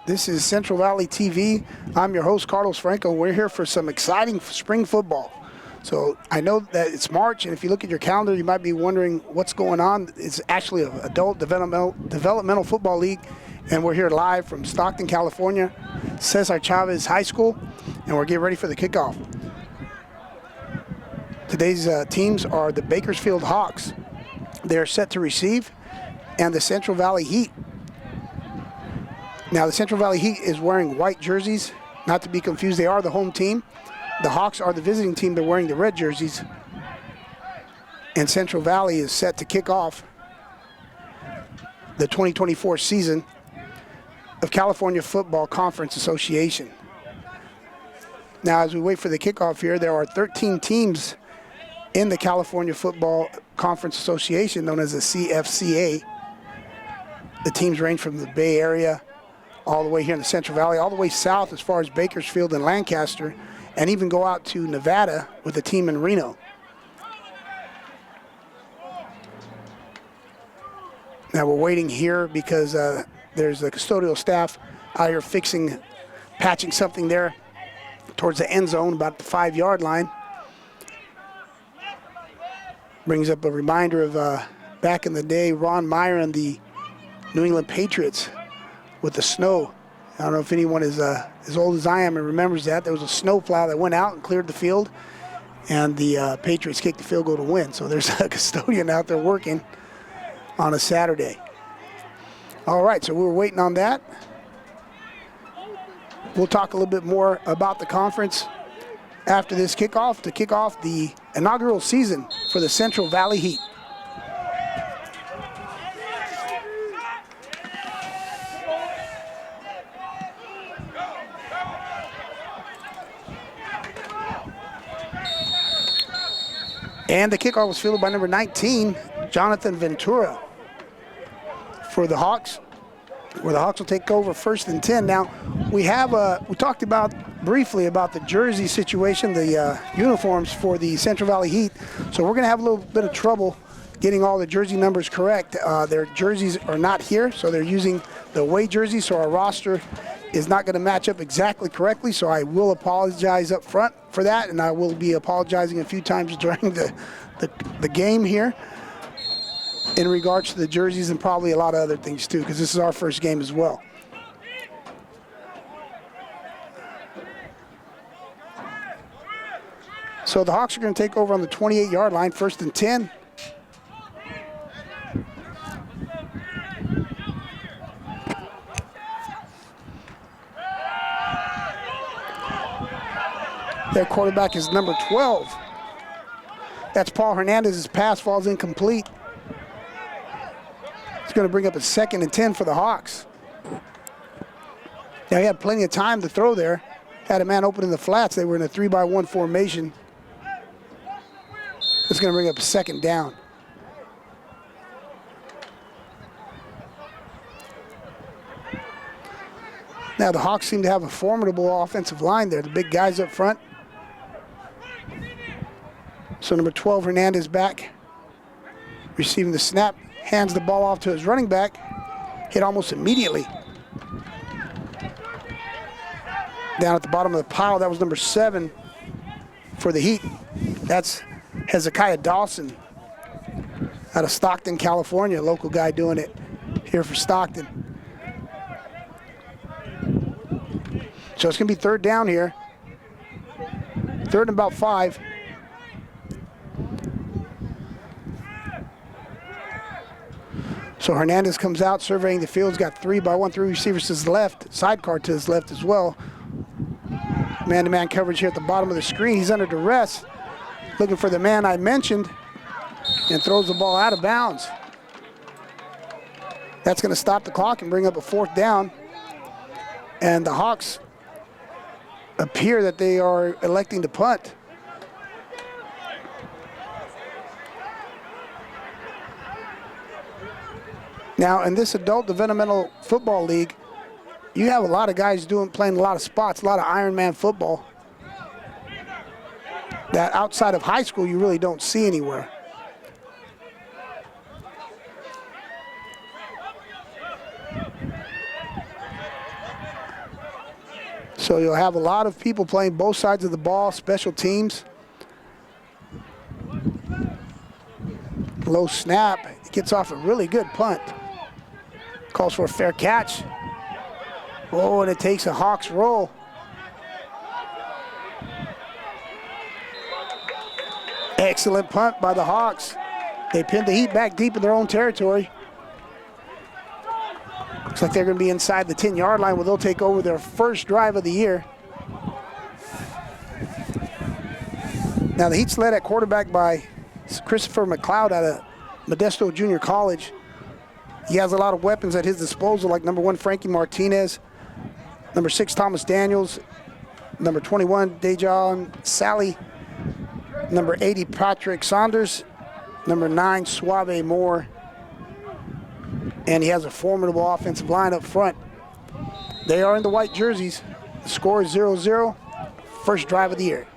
This is Central Valley TV. I'm your host, Carlos Franco. We're here for some exciting spring football. So I know that it's March, and if you look at your calendar, you might be wondering what's going on. It's actually an adult developmental football league, and we're here live from Stockton, California, Cesar Chavez High School, and we're getting ready for the kickoff. Today's teams are the Bakersfield Hawks. They're set to receive, and the Central Valley Heat. Now, the Central Valley Heat is wearing white jerseys. Not to be confused, they are the home team. The Hawks are the visiting team. They're wearing the red jerseys. And Central Valley is set to kick off the 2024 season of California Football Conference Association. Now, as we wait for the kickoff here, there are 13 teams in the California Football Conference Association, known as the CFCA. The teams range from the Bay Area, all the way here in the Central Valley, all the way south as far as Bakersfield and Lancaster, and even go out to Nevada with a team in Reno. Now we're waiting here because there's the custodial staff out here patching something there towards the end zone, about the 5-yard line. Brings up a reminder of back in the day, Ron Meyer and the New England Patriots with the snow. I don't know if anyone is as old as I am and remembers that. There was a snow plow that went out and cleared the field, and the Patriots kicked the field goal to win. So there's a custodian out there working on a Saturday. All right, so we're waiting on that. We'll talk a little bit more about the conference after this kickoff to kick off the inaugural season for the Central Valley Heat. And the kickoff was fielded by number 19, Jonathan Ventura, for the Hawks, where the Hawks will take over 1st and 10. Now, we talked briefly about the jersey situation, the uniforms for the Central Valley Heat. So we're going to have a little bit of trouble getting all the jersey numbers correct. Their jerseys are not here, so they're using the away jersey, so our roster is not going to match up exactly correctly. So I will apologize up front for that, and I will be apologizing a few times during the game here in regards to the jerseys and probably a lot of other things too, because this is our first game as well. So the Hawks are going to take over on the 28-yard line, 1st and 10. Their quarterback is number 12. That's Paul Hernandez's pass falls incomplete. It's going to bring up a 2nd and 10 for the Hawks. Now he had plenty of time to throw there. Had a man open in the flats. They were in a 3-by-1 formation. It's going to bring up a 2nd down. Now the Hawks seem to have a formidable offensive line there. The big guys up front. So number 12, Hernandez back, receiving the snap, hands the ball off to his running back, hit almost immediately. Down at the bottom of the pile, that was number 7 for the Heat. That's Hezekiah Dawson out of Stockton, California, a local guy doing it here for Stockton. So it's going to be 3rd down here. 3rd and about 5. So Hernandez comes out, surveying the field. He's got 3-by-1, 3 receivers to his left, sidecar to his left as well. Man-to-man coverage here at the bottom of the screen. He's under duress, looking for the man I mentioned, and throws the ball out of bounds. That's going to stop the clock and bring up a 4th down. And the Hawks appear that they are electing to punt. Now, in this adult developmental football league, you have a lot of guys playing a lot of spots, a lot of Ironman football that outside of high school you really don't see anywhere. So you'll have a lot of people playing both sides of the ball, special teams. Low snap. It gets off a really good punt. Calls for a fair catch. Oh, and it takes a Hawks roll. Excellent punt by the Hawks. They pinned the Heat back deep in their own territory. Looks like they're going to be inside the 10-yard line where they'll take over their first drive of the year. Now the Heat's led at quarterback by Christopher McLeod out of Modesto Junior College. He has a lot of weapons at his disposal, like number 1, Frankie Martinez, number 6, Thomas Daniels, number 21, Dejon Sally, number 80, Patrick Saunders, number 9, Suave Moore, and he has a formidable offensive line up front. They are in the white jerseys. The score is 0-0, first drive of the year.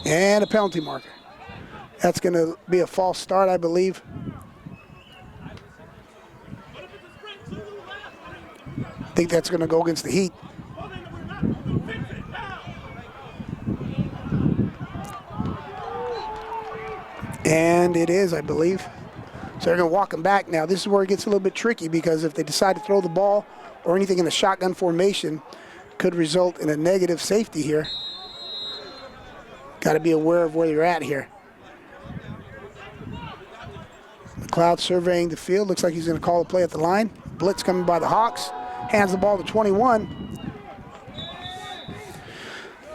And a penalty marker. That's going to be a false start, I believe. I think that's going to go against the Heat. And it is, I believe. So they're going to walk him back now. This is where it gets a little bit tricky because if they decide to throw the ball or anything in the shotgun formation, could result in a negative safety here. Got to be aware of where you're at here. McLeod surveying the field. Looks like he's going to call a play at the line. Blitz coming by the Hawks. Hands the ball to 21.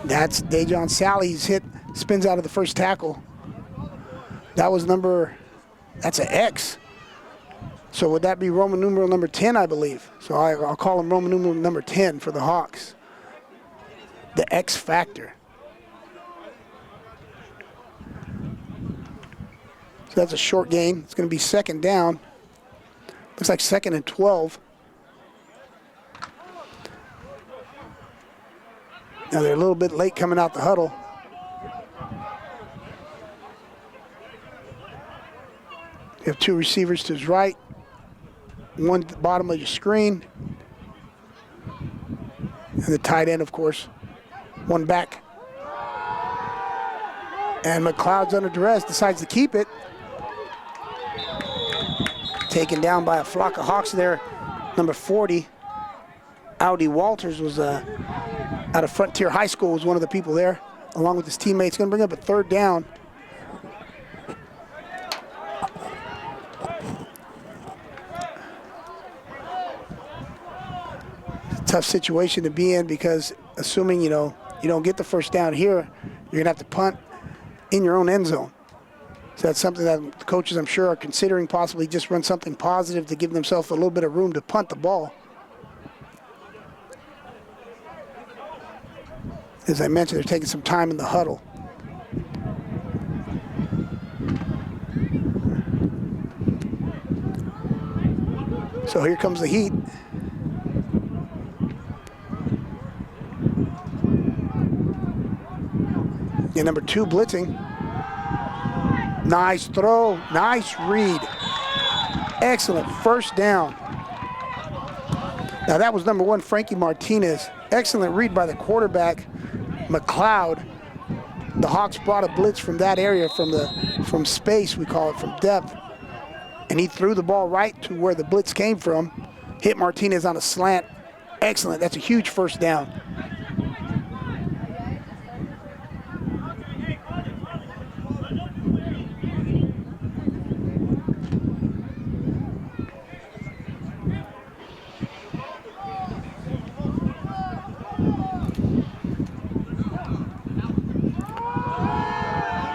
That's Dejon Sally. He's hit, spins out of the first tackle. That was that's an X. So would that be Roman numeral number 10, I believe? So I'll call him Roman numeral number 10 for the Hawks. The X factor. So that's a short gain. It's going to be second down. Looks like 2nd and 12. Now they're a little bit late coming out the huddle. You have 2 receivers to his right, 1 at the bottom of your screen, and the tight end, of course, 1 back. And McLeod's under duress, decides to keep it. Taken down by a flock of Hawks there. Number 40, Audi Walters, was out of Frontier High School, was one of the people there, along with his teammates. Going to bring up a 3rd down. Tough situation to be in because assuming, you don't get the first down here, you're going to have to punt in your own end zone. So that's something that the coaches, I'm sure, are considering, possibly just run something positive to give themselves a little bit of room to punt the ball. As I mentioned, they're taking some time in the huddle. So here comes the Heat. And number 2 blitzing. Nice throw, nice read. Excellent first down. Now that was number 1, Frankie Martinez. Excellent read by the quarterback, McLeod. The Hawks brought a blitz from that area, from space, we call it, from depth. And he threw the ball right to where the blitz came from. Hit Martinez on a slant. Excellent, that's a huge first down.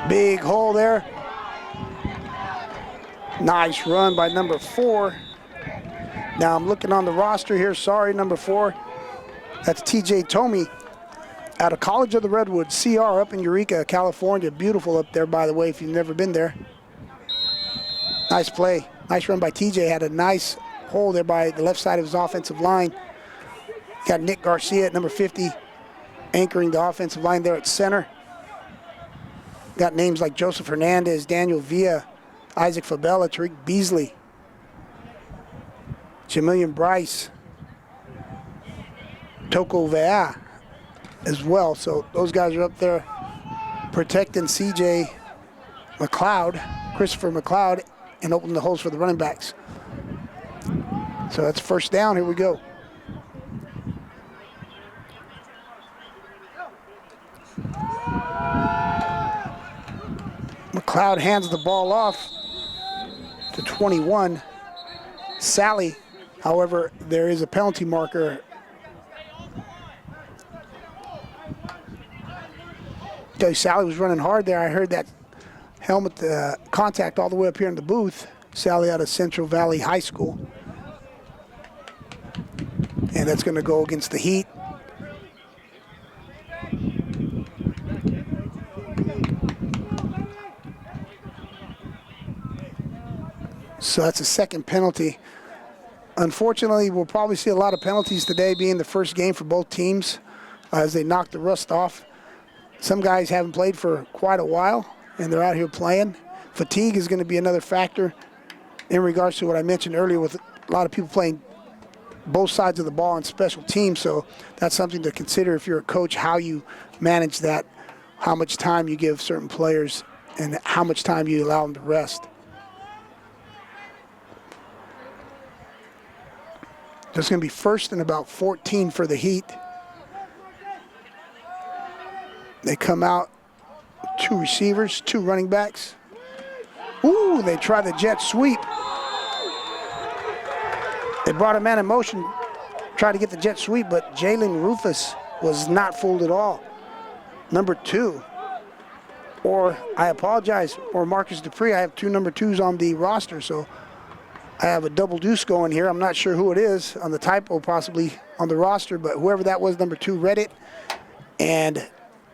Big hole there. Nice run by number 4. Now I'm looking on the roster here. Sorry, number 4. That's TJ Tomey out of College of the Redwoods, CR, up in Eureka, California. Beautiful up there, by the way, if you've never been there. Nice play. Nice run by TJ. Had a nice hole there by the left side of his offensive line. Got Nick Garcia at number 50 anchoring the offensive line there at center. Got names like Joseph Hernandez, Daniel Villa, Isaac Fabella, Tariq Beasley, Jamillion Bryce. Tokovea as well. So those guys are up there protecting C.J. McLeod, Christopher McLeod, and opening the holes for the running backs. So that's first down. Here we go. McLeod hands the ball off to 21. Sally, however, there is a penalty marker. Tell you, Sally was running hard there. I heard that helmet contact all the way up here in the booth. Sally out of Central Valley High School. And that's going to go against the Heat. So that's a second penalty. Unfortunately, we'll probably see a lot of penalties today, being the first game for both teams as they knock the rust off. Some guys haven't played for quite a while, and they're out here playing. Fatigue is going to be another factor in regards to what I mentioned earlier with a lot of people playing both sides of the ball on special teams. So that's something to consider if you're a coach, how you manage that, how much time you give certain players, and how much time you allow them to rest. There's going to be first and about 14 for the Heat. They come out, two receivers, two running backs. Ooh, they try the jet sweep. They brought a man in motion, tried to get the jet sweep, but Jalen Rufus was not fooled at all. Number 2. Or, I apologize, or Marcus Dupree. I have two number 2s on the roster, so I have a double deuce going here. I'm not sure who it is on the typo, possibly on the roster, but whoever that was, number 2, read it and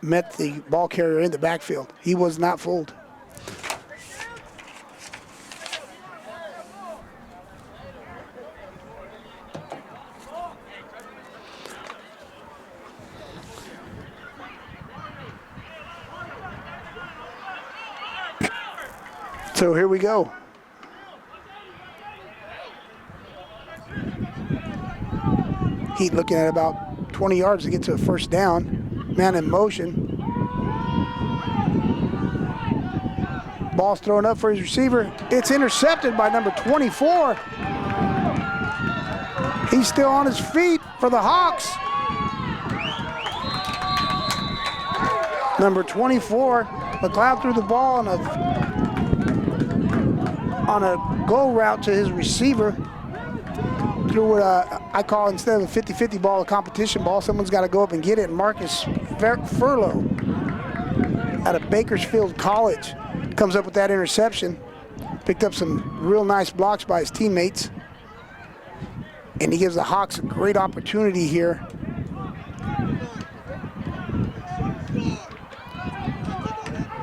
met the ball carrier in the backfield. He was not fooled. So here we go. Heat looking at about 20 yards to get to a first down. Man in motion. Ball's thrown up for his receiver. It's intercepted by number 24. He's still on his feet for the Hawks. Number 24, McLeod threw the ball on a go route to his receiver. Threw what I call, instead of a 50-50 ball, a competition ball. Someone's got to go up and get it. And Marcus Furlow out of Bakersfield College comes up with that interception. Picked up some real nice blocks by his teammates. And he gives the Hawks a great opportunity here.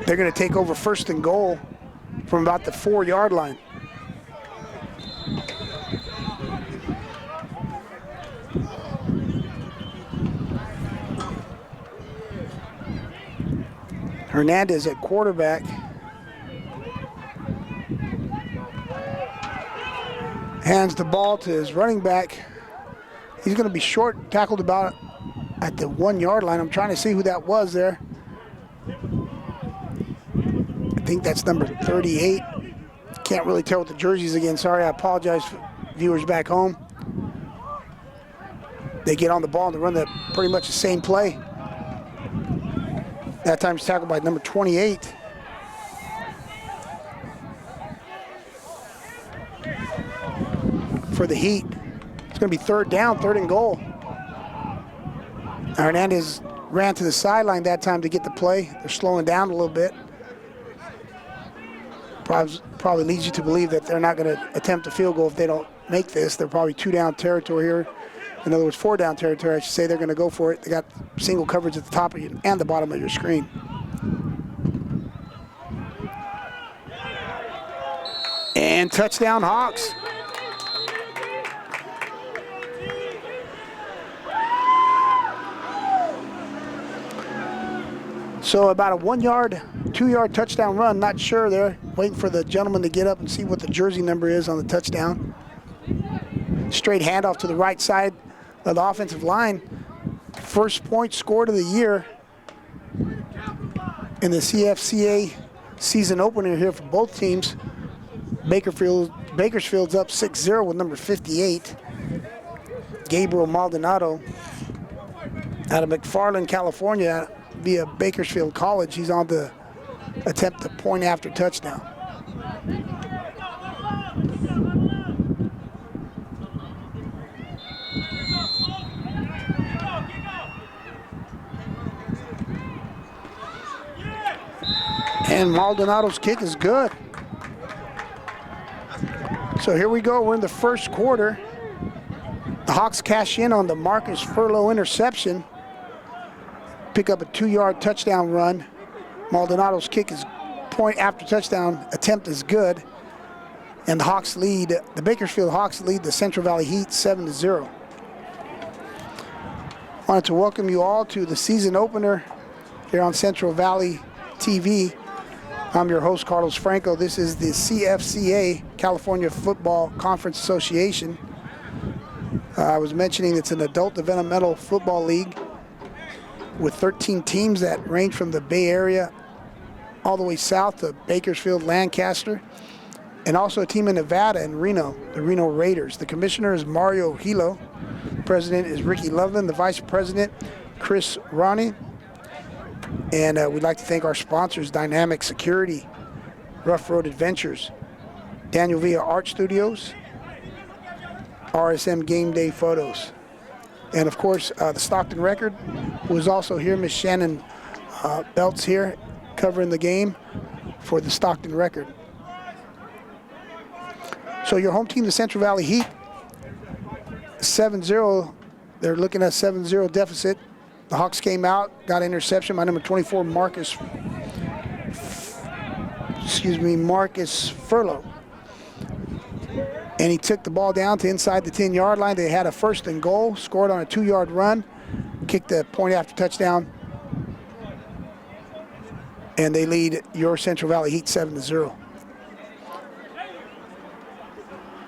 They're going to take over first and goal from about the 4-yard line. Hernandez at quarterback. Hands the ball to his running back. He's going to be short, tackled about at the 1-yard line. I'm trying to see who that was there. I think that's number 38. Can't really tell with the jerseys again. Sorry, I apologize, viewers back home. They get on the ball and they run pretty much the same play. That time he's tackled by number 28. For the Heat. It's going to be third down, third and goal. Hernandez ran to the sideline that time to get the play. They're slowing down a little bit. Probably leads you to believe that they're not going to attempt a field goal if they don't make this. They're probably 2-down territory here. In other words, 4-down territory. I should say they're going to go for it. They got single coverage at the top of you and the bottom of your screen. And touchdown, Hawks. So about a 1-yard, 2-yard touchdown run. Not sure there. Waiting for the gentleman to get up and see what the jersey number is on the touchdown. Straight handoff to the right side of the offensive line. First point scored of the year in the CFCA season opener here for both teams. Bakersfield's up 6-0 with number 58, Gabriel Maldonado, out of McFarland, California, via Bakersfield College. He's on to attempt the point after touchdown. And Maldonado's kick is good. So here we go, we're in the first quarter. The Hawks cash in on the Marcus Furlow interception. Pick up a 2-yard touchdown run. Maldonado's kick is point after touchdown attempt is good. And the Bakersfield Hawks lead the Central Valley Heat 7-0. Wanted to welcome you all to the season opener here on Central Valley TV. I'm your host, Carlos Franco. This is the CFCA, California Football Conference Association. I was mentioning it's an adult developmental football league with 13 teams that range from the Bay Area all the way south to Bakersfield, Lancaster, and also a team in Nevada and Reno, the Reno Raiders. The commissioner is Mario Hilo. President is Ricky Loveland. The vice president, Chris Ronnie. And we'd like to thank our sponsors, Dynamic Security, Rough Road Adventures, Daniel Villa Art Studios, RSM Game Day Photos. And of course, the Stockton Record was also here. Miss Shannon Belts here covering the game for the Stockton Record. So your home team, the Central Valley Heat, 7-0. They're looking at 7-0 deficit. The Hawks came out, got an interception by number 24, Marcus Furlow. And he took the ball down to inside the 10-yard line. They had a 1st and goal, scored on a 2-yard run, kicked the point after touchdown. And they lead your Central Valley Heat 7-0.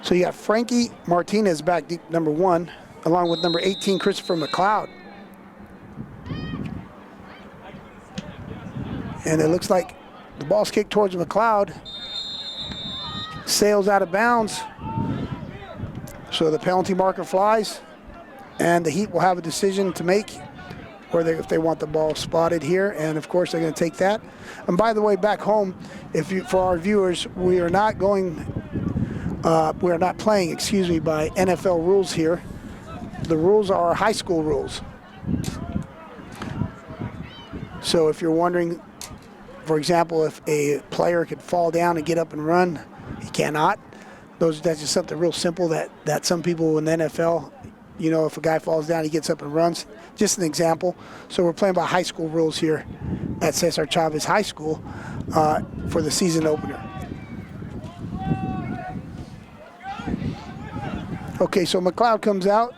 So you got Frankie Martinez back deep, number 1, along with number 18, Christopher McLeod. And it looks like the ball's kicked towards McLeod. Sails out of bounds. So the penalty marker flies. And the Heat will have a decision to make if they want the ball spotted here. And of course, they're going to take that. And by the way, back home, for our viewers, we are not playing, by NFL rules here. The rules are high school rules. So if you're wondering, for example, if a player could fall down and get up and run, he cannot. That's just something real simple that some people in the NFL, if a guy falls down, he gets up and runs. Just an example. So we're playing by high school rules here at Cesar Chavez High School for the season opener. Okay, so McLeod comes out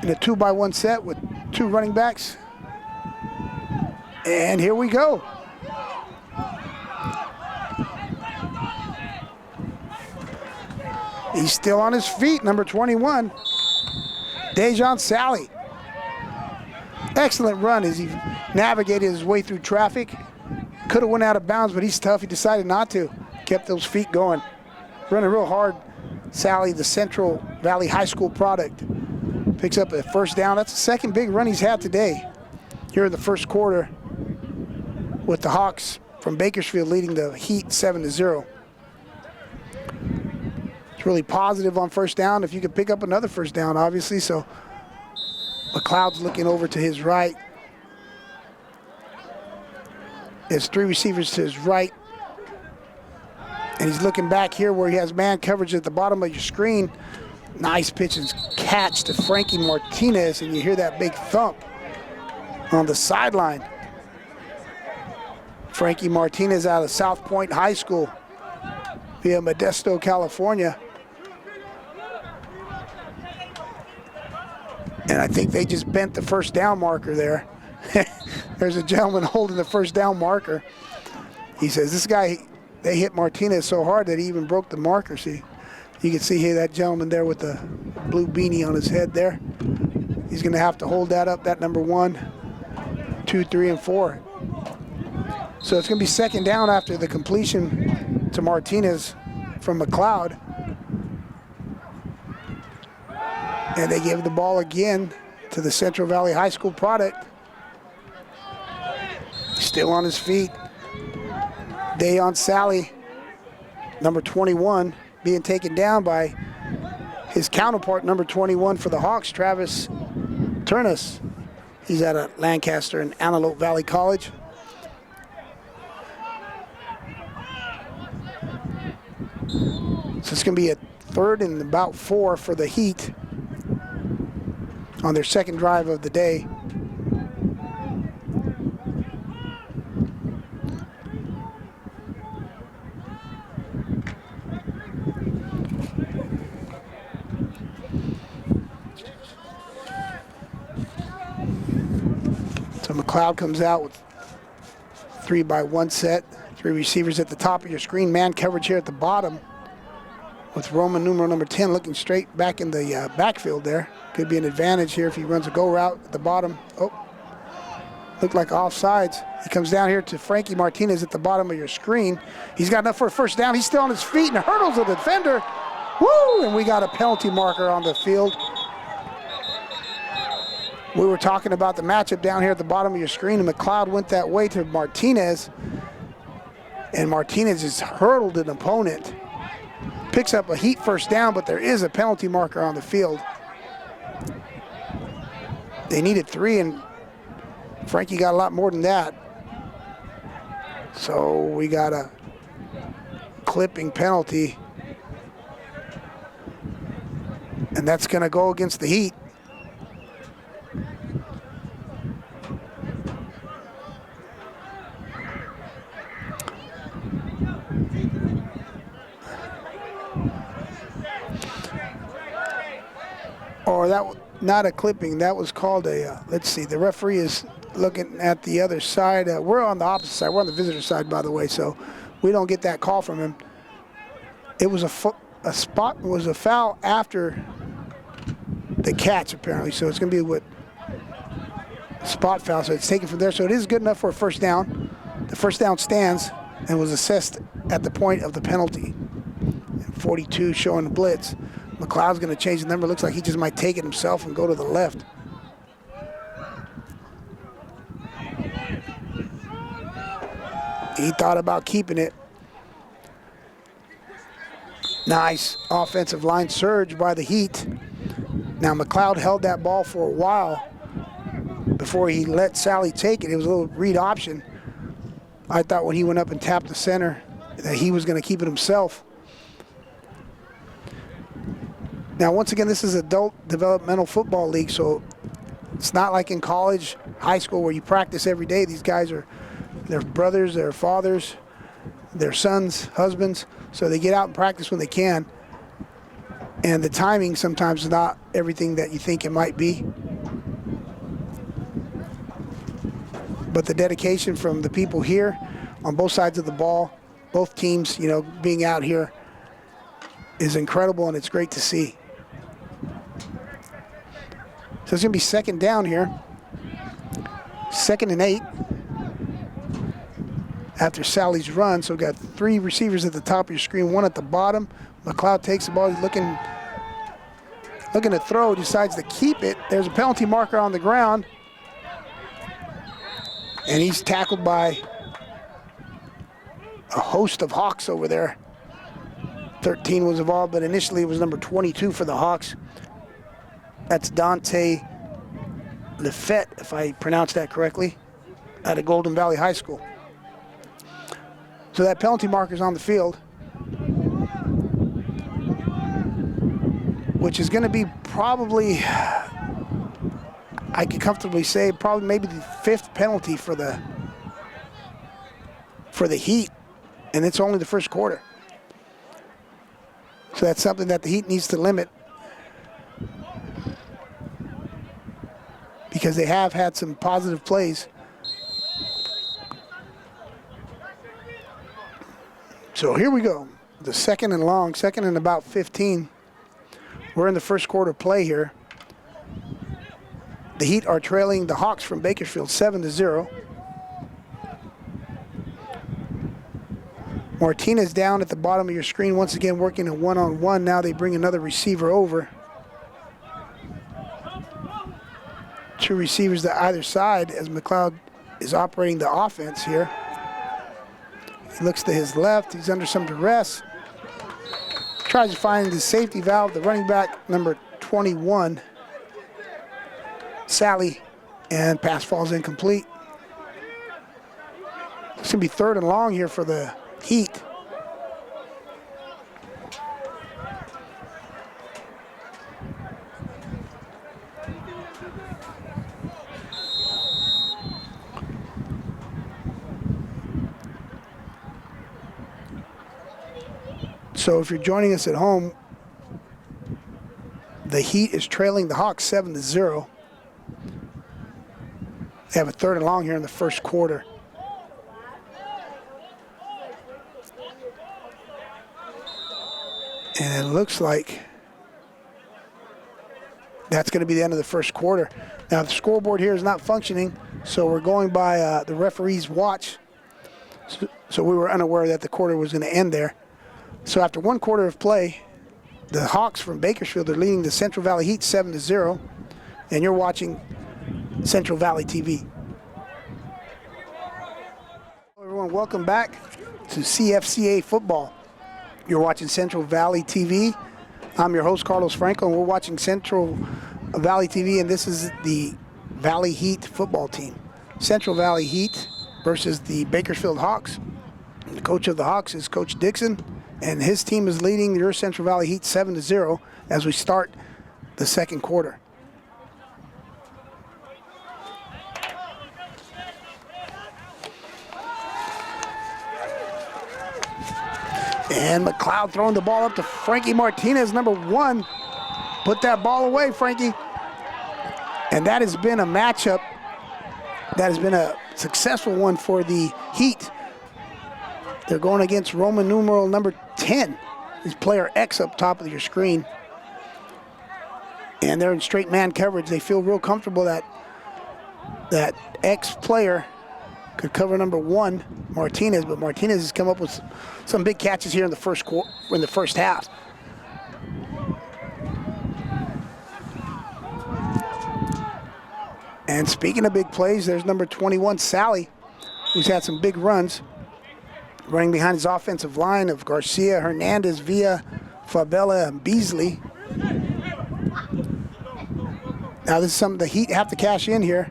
in a 2-by-1 set with 2 running backs. And here we go. He's still on his feet, number 21, Dejon Sally. Excellent run as he navigated his way through traffic. Could have went out of bounds, but he's tough. He decided not to. Kept those feet going. Running real hard. Sally, the Central Valley High School product, picks up a 1st down. That's the 2nd big run he's had today here in the first quarter, with the Hawks from Bakersfield leading the Heat 7-0. It's really positive on 1st down. If you could pick up another 1st down, obviously. So McLeod's looking over to his right. There's 3 receivers to his right. And he's looking back here where he has man coverage at the bottom of your screen. Nice pitch and catch to Frankie Martinez, and you hear that big thump on the sideline. Frankie Martinez out of South Point High School via Modesto, California. And I think they just bent the 1st down marker there. There's a gentleman holding the 1st down marker. He says, this guy, they hit Martinez so hard that he even broke the marker. See, you can see here that gentleman there with the blue beanie on his head there. He's going to have to hold that up, that number 1, 2, 3, and 4. So it's going to be second down after the completion to Martinez from McLeod. And they give the ball again to the Central Valley High School product. Still on his feet. Dayon Sally, number 21, being taken down by his counterpart, number 21 for the Hawks, Travis Turnus. He's at Lancaster and Antelope Valley College. So it's going to be a 3rd and about 4 for the Heat on their second drive of the day. So McLeod comes out with 3-by-1 set, 3 receivers at the top of your screen, man coverage here at the bottom with Roman numeral number 10 looking straight back in the backfield there. Could be an advantage here if he runs a go route at the bottom. Oh, looked like offsides. He comes down here to Frankie Martinez at the bottom of your screen. He's got enough for a first down. He's still on his feet and hurdles the defender. Woo! And we got a penalty marker on the field. We were talking about the matchup down here at the bottom of your screen, and McLeod went that way to Martinez. And Martinez has hurdled an opponent. Picks up a Heat first down, but there is a penalty marker on the field. They needed 3, and Frankie got a lot more than that. So we got a clipping penalty. And that's going to go against the Heat. Or that, not a clipping, that was called a, let's see, the referee is looking at the other side. We're on the opposite side, we're on the visitor side, by the way, so we don't get that call from him. It was a foul after the catch, apparently, so it's going to be what spot foul, so it's taken from there, so it is good enough for a first down. The first down stands and was assessed at the point of the penalty. 42 showing the blitz. McLeod's going to change the number. Looks like he just might take it himself and go to the left. He thought about keeping it. Nice offensive line surge by the Heat. Now McLeod held that ball for a while before he let Sally take it. It was a little read option. I thought when he went up and tapped the center that he was going to keep it himself. Now, once again, this is adult developmental football league, so it's not like in college, high school, where you practice every day. These guys are their brothers, their fathers, their sons, husbands, so they get out and practice when they can. And the timing sometimes is not everything that you think it might be. But the dedication from the people here on both sides of the ball, both teams, you know, being out here is incredible, and it's great to see. So it's going to be second down here. 2nd and 8 after Sally's run. So we've got 3 receivers at the top of your screen, 1 at the bottom. McLeod takes the ball. He's looking to throw, decides to keep it. There's a penalty marker on the ground. And he's tackled by a host of Hawks over there. 13 was involved, but initially it was number 22 for the Hawks. That's Dante Lefette, if I pronounced that correctly, out of Golden Valley High School. So that penalty marker's on the field, which is going to be probably, I could comfortably say, probably maybe the 5th penalty for the Heat, and it's only the first quarter. So that's something that the Heat needs to limit, because they have had some positive plays. So here we go. The 2nd and long, 2nd and about 15. We're in the first quarter play here. The Heat are trailing the Hawks from Bakersfield 7-0. Martinez down at the bottom of your screen, once again working a one-on-one. Now they bring another receiver over. Two receivers to either side as McLeod is operating the offense here. He looks to his left. He's under some duress. Tries to find the safety valve, the running back, number 21, Sally, and pass falls incomplete. It's going to be 3rd and long here for the Heat. So if you're joining us at home, the Heat is trailing the Hawks 7-0. They have a 3rd and long here in the first quarter. And it looks like that's going to be the end of the first quarter. Now the scoreboard here is not functioning, so we're going by the referee's watch. So we were unaware that the quarter was going to end there. So after 1 quarter of play, the Hawks from Bakersfield are leading the Central Valley Heat 7-0, and you're watching Central Valley TV. Hello everyone, welcome back to CFCA football. You're watching Central Valley TV. I'm your host, Carlos Franco, and we're watching Central Valley TV, and this is the Valley Heat football team. Central Valley Heat versus the Bakersfield Hawks. The coach of the Hawks is Coach Dixon, and his team is leading your Central Valley Heat 7-0 as we start the second quarter. And McLeod throwing the ball up to Frankie Martinez, number 1. Put that ball away, Frankie. And that has been a matchup that has been a successful one for the Heat. They're going against Roman numeral number 10. Is player X up top of your screen. And they're in straight man coverage. They feel real comfortable that that X player could cover number 1, Martinez, but Martinez has come up with some big catches here in the first half. And speaking of big plays, there's number 21, Sally, who's had some big runs, running behind his offensive line of Garcia, Hernandez, Villa, Fabella, and Beasley. Now this is something the Heat have to cash in here.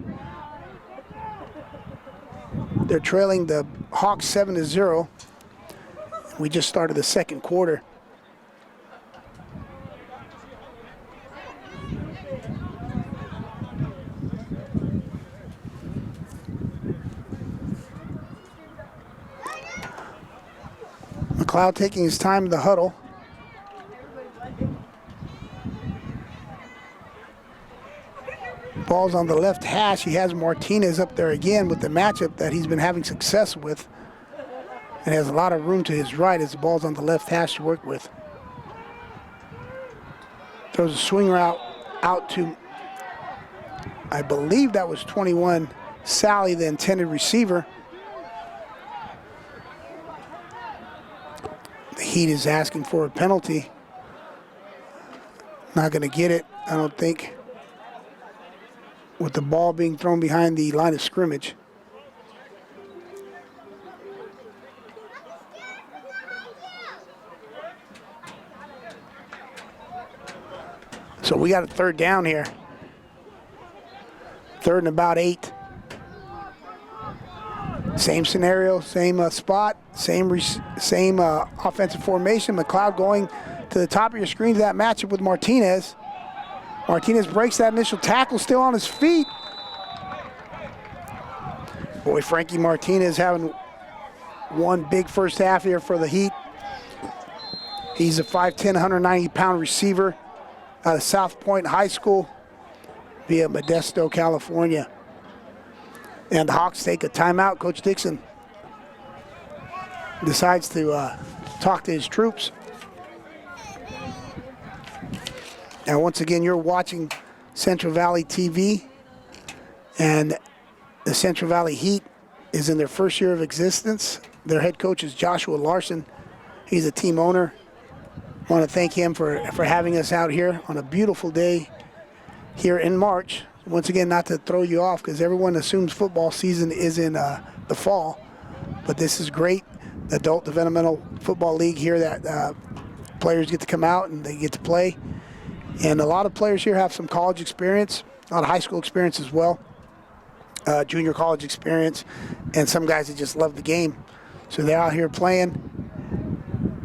They're trailing the Hawks 7-0. We just started the second quarter. McLeod taking his time in the huddle. Ball's on the left hash. He has Martinez up there again with the matchup that he's been having success with. And has a lot of room to his right as the ball's on the left hash to work with. Throws a swing route out to, I believe that was 21, Sally, the intended receiver. The Heat is asking for a penalty. Not going to get it, I don't think, with the ball being thrown behind the line of scrimmage. So we got a third down here. 3rd and about 8. Same scenario, same spot, same offensive formation. McLeod going to the top of your screen to that matchup with Martinez. Martinez breaks that initial tackle, still on his feet. Boy, Frankie Martinez having one big first half here for the Heat. He's a 5'10", 190-pound receiver out of South Point High School via Modesto, California. And the Hawks take a timeout. Coach Dixon decides to talk to his troops. And once again, you're watching Central Valley TV. And the Central Valley Heat is in their first year of existence. Their head coach is Joshua Larson. He's a team owner. I want to thank him for having us out here on a beautiful day here in March. Once again, not to throw you off because everyone assumes football season is in the fall, but this is great. The Adult Developmental Football League here that players get to come out and they get to play. And a lot of players here have some college experience, a lot of high school experience as well, junior college experience, and some guys that just love the game. So they're out here playing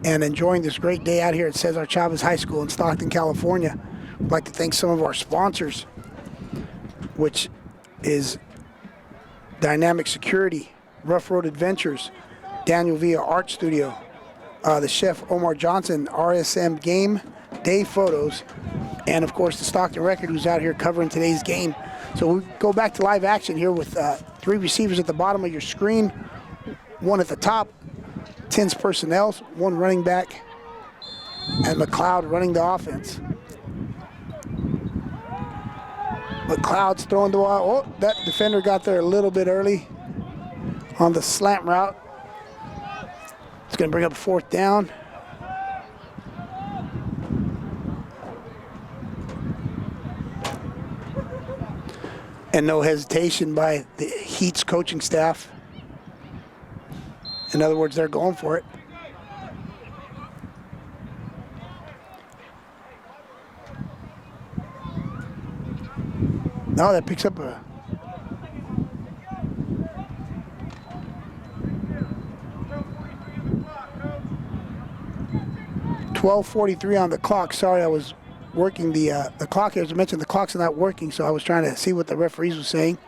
and enjoying this great day out here at Cesar Chavez High School in Stockton, California. I'd like to thank some of our sponsors, which is Dynamic Security, Rough Road Adventures, Daniel Villa Art Studio, the chef Omar Johnson, RSM Game Day Photos, and of course the Stockton Record, who's out here covering today's game. So we go back to live action here with 3 receivers at the bottom of your screen, 1 at the top, 10's personnel, 1 running back, and McLeod running the offense. McLeod's throwing the ball. Oh, that defender got there a little bit early on the slant route. It's going to bring up 4th down. And no hesitation by the Heat's coaching staff. In other words, they're going for it. No, that picks up a... .12:43 on the clock. Sorry, I was working the clock here. As I mentioned, the clock's not working, so I was trying to see what the referees were saying.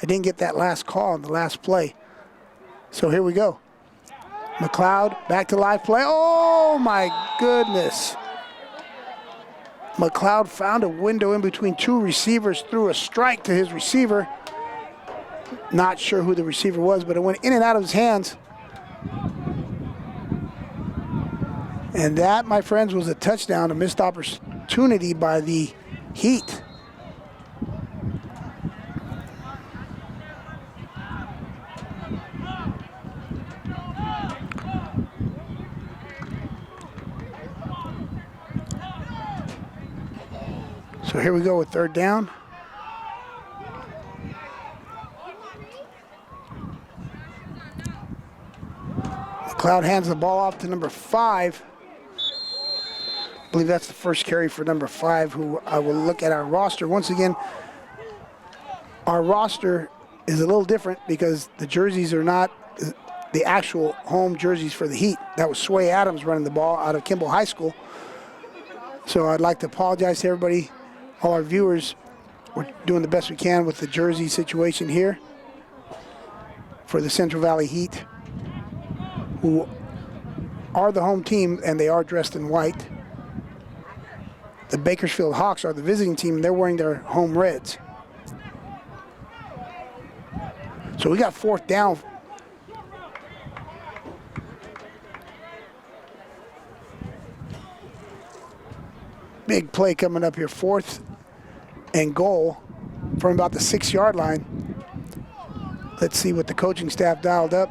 I didn't get that last call on the last play. So here we go. McLeod back to live play. Oh, my goodness. McLeod found a window in between 2 receivers, threw a strike to his receiver. Not sure who the receiver was, but it went in and out of his hands. And that, my friends, was a touchdown, a missed opportunity by the Heat. So here we go with 3rd down. McLeod hands the ball off to number 5. I believe that's the first carry for number 5, who I will look at our roster. Once again, our roster is a little different because the jerseys are not the actual home jerseys for the Heat. That was Sway Adams running the ball out of Kimball High School. So I'd like to apologize to everybody, all our viewers. We're doing the best we can with the jersey situation here for the Central Valley Heat, who are the home team, and they are dressed in white. The Bakersfield Hawks are the visiting team, and they're wearing their home reds. So we got 4th down. Big play coming up here, 4th and goal from about the 6-yard line. Let's see what the coaching staff dialed up.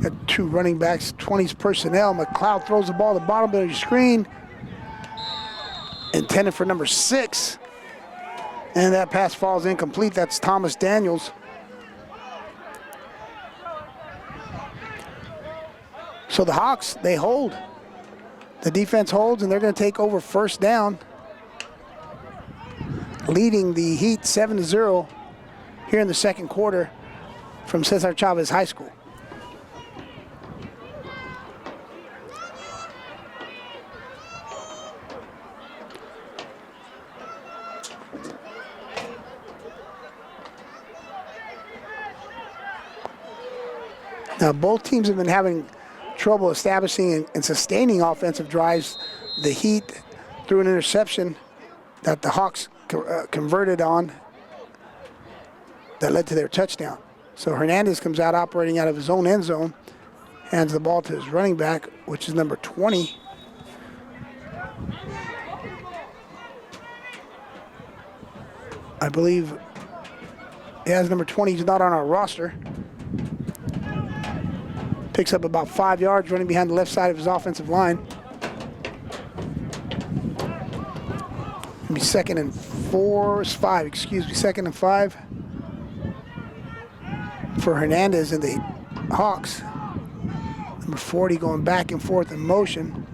Got 2 running backs, 20's personnel. McLeod throws the ball at the bottom of your screen. Intended for number 6. And that pass falls incomplete. That's Thomas Daniels. So the Hawks, they hold. The defense holds, and they're going to take over 1st down, leading the Heat 7-0 here in the 2nd quarter from Cesar Chavez High School. Now, both teams have been having trouble establishing and sustaining offensive drives. The Heat threw an interception that the Hawks converted on that led to their touchdown. So Hernandez comes out operating out of his own end zone, hands the ball to his running back, which is number 20. I believe, yeah, his number 20 is not on our roster. Picks up about 5 yards running behind the left side of his offensive line. It'll be second and 5, excuse me, second and 5 for Hernandez and the Hawks. Number 40 going back and forth in motion.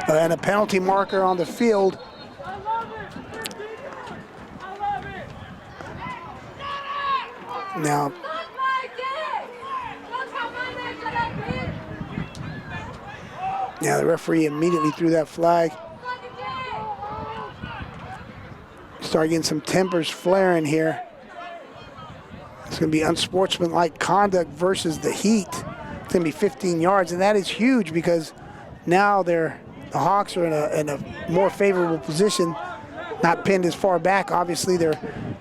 And a penalty marker on the field. Now, the referee immediately threw that flag. Start getting some tempers flaring here. It's going to be unsportsmanlike conduct versus the Heat. It's going to be 15 yards, and that is huge because now the Hawks are in a more favorable position, not pinned as far back. Obviously, they're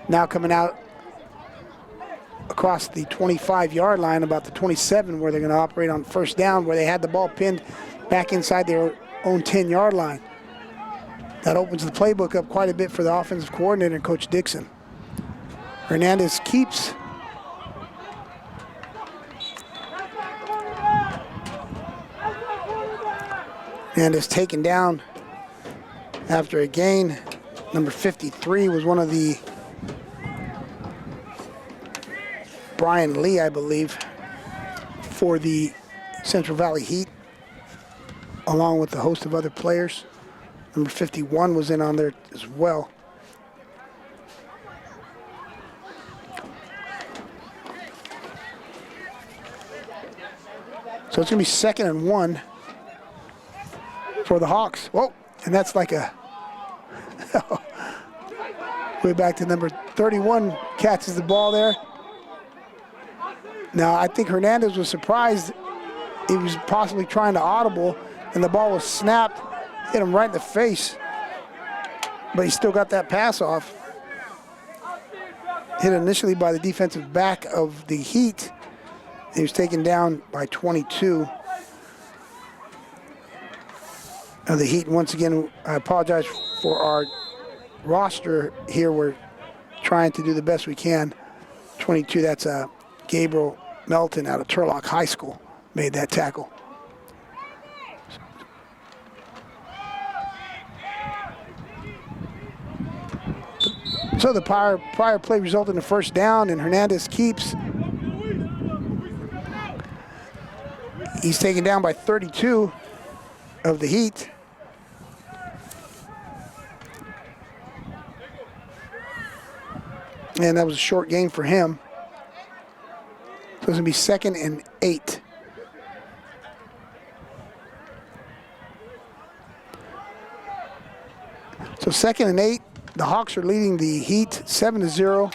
now coming out across the 25-yard line, about the 27, where they're going to operate on first down, where they had the ball pinned back inside their own 10-yard line. That opens the playbook up quite a bit for the offensive coordinator, Coach Dixon. Hernandez keeps. Hernandez taken down after a gain. Number 53 was one of the Brian Lee, I believe, for the Central Valley Heat, along with a host of other players. Number 51 was in on there as well. So it's going to be 2nd and 1 for the Hawks. Whoa, and that's like a way back to number 31, catches the ball there. Now, I think Hernandez was surprised. He was possibly trying to audible, and the ball was snapped, hit him right in the face. But he still got that pass off. Hit initially by the defensive back of the Heat. He was taken down by 22. Now the Heat, once again, I apologize for our roster here. We're trying to do the best we can. 22, that's Gabriel Melton out of Turlock High School made that tackle. So the prior play resulted in a first down, and Hernandez keeps. He's taken down by 32 of the Heat. And that was a short gain for him. So it's going to be 2nd and 8. So 2nd and 8. The Hawks are leading the Heat 7-0.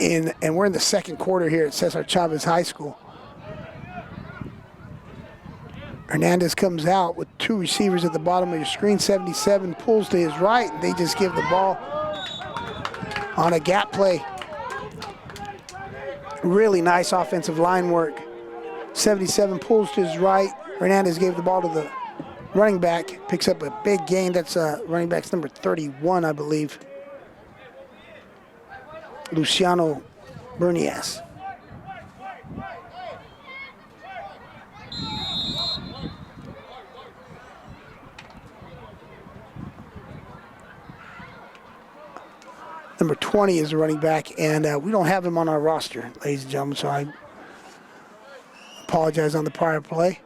And we're in the second quarter here at Cesar Chavez High School. Hernandez comes out with 2 receivers at the bottom of your screen. 77 pulls to his right. They just give the ball on a gap play. Really nice offensive line work. 77 pulls to his right. Hernandez gave the ball to the running back. Picks up a big gain. That's running back's number 31, I believe. Luciano Bernias. Number 20 is the running back, and we don't have him on our roster, ladies and gentlemen, so I apologize on the prior play.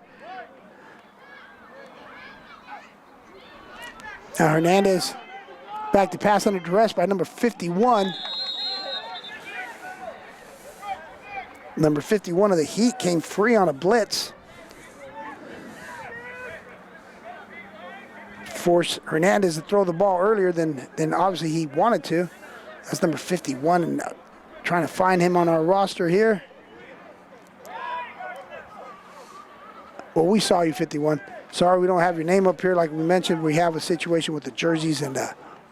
Now Hernandez back to pass under duress by number 51. Number 51 of the Heat came free on a blitz. Forced Hernandez to throw the ball earlier than obviously he wanted to. That's number 51, and trying to find him on our roster here. Well, we saw you, 51. Sorry we don't have your name up here. Like we mentioned, we have a situation with the jerseys and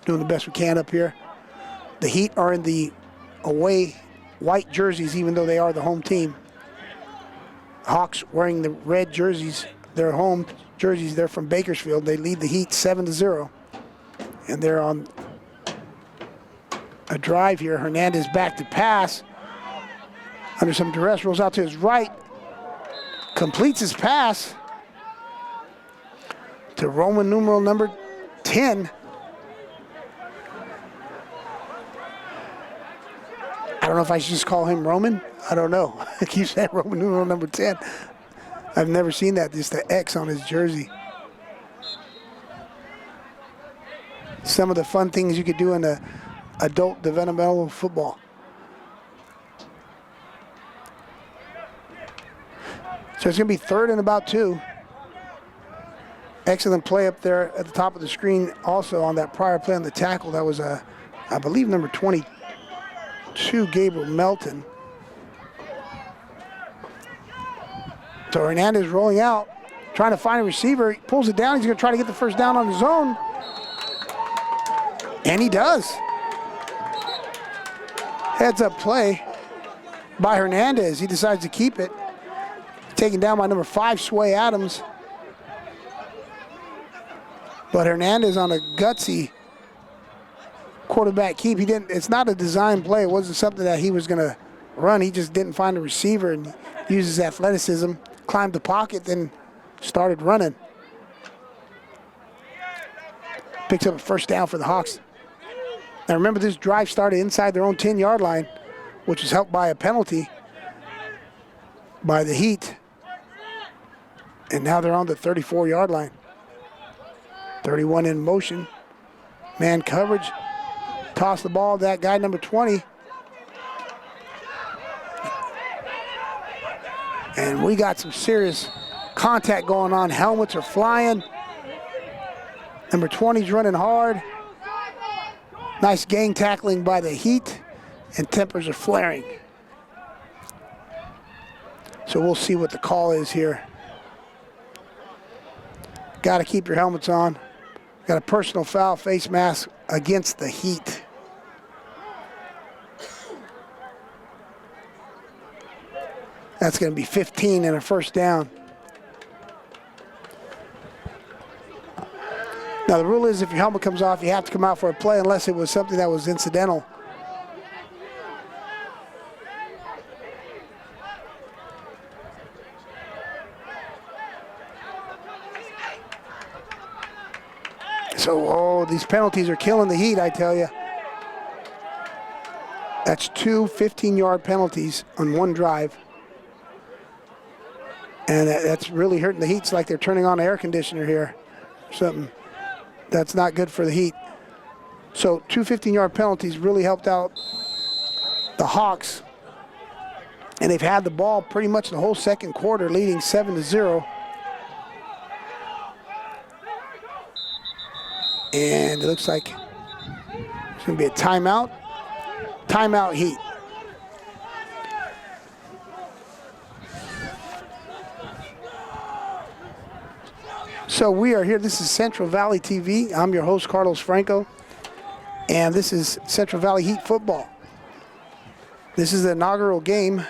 doing the best we can up here. The Heat are in the away white jerseys, even though they are the home team. Hawks wearing the red jerseys their home jerseys. They're from Bakersfield. They lead the Heat 7-0. And they're on a drive here. Hernandez back to pass. Under some duress, rolls out to his right. Completes his pass to Roman numeral number 10. I don't know if I should just call him Roman. I don't know. I keep saying Roman numeral number 10. I've never seen that, just the X on his jersey. Some of the fun things you could do in the adult developmental football. So it's going to be 3rd and about 2. Excellent play up there at the top of the screen. Also on that prior play on the tackle, that was, I believe, number 22, Gabriel Melton. So Hernandez rolling out, trying to find a receiver. He pulls it down. He's going to try to get the first down on his own. And he does. Heads up play by Hernandez. He decides to keep it. Taken down by number 5, Sway Adams. But Hernandez on a gutsy quarterback keep. It's not a design play. It wasn't something that he was going to run. He just didn't find a receiver and used his athleticism, climbed the pocket, then started running. Picks up a first down for the Hawks. Now remember, this drive started inside their own 10-yard line, which was helped by a penalty by the Heat. And now they're on the 34-yard line. 31 in motion. Man coverage. Toss the ball to that guy, number 20. And we got some serious contact going on. Helmets are flying. Number 20's running hard. Nice gang tackling by the Heat. And tempers are flaring. So we'll see what the call is here. Got to keep your helmets on. Got a personal foul, face mask against the Heat. That's going to be 15 and a first down. Now the rule is if your helmet comes off, you have to come out for a play unless it was something that was incidental. So, these penalties are killing the Heat, I tell you. That's 2 15-yard penalties on one drive. And that's really hurting the Heat. It's like they're turning on the air conditioner here. Something that's not good for the Heat. So 2 15-yard penalties really helped out the Hawks. And they've had the ball pretty much the whole second quarter, leading 7-0. And it looks like it's going to be a timeout. Timeout, Heat. So we are here. This is Central Valley TV. I'm your host, Carlos Franco. And this is Central Valley Heat football. This is the inaugural game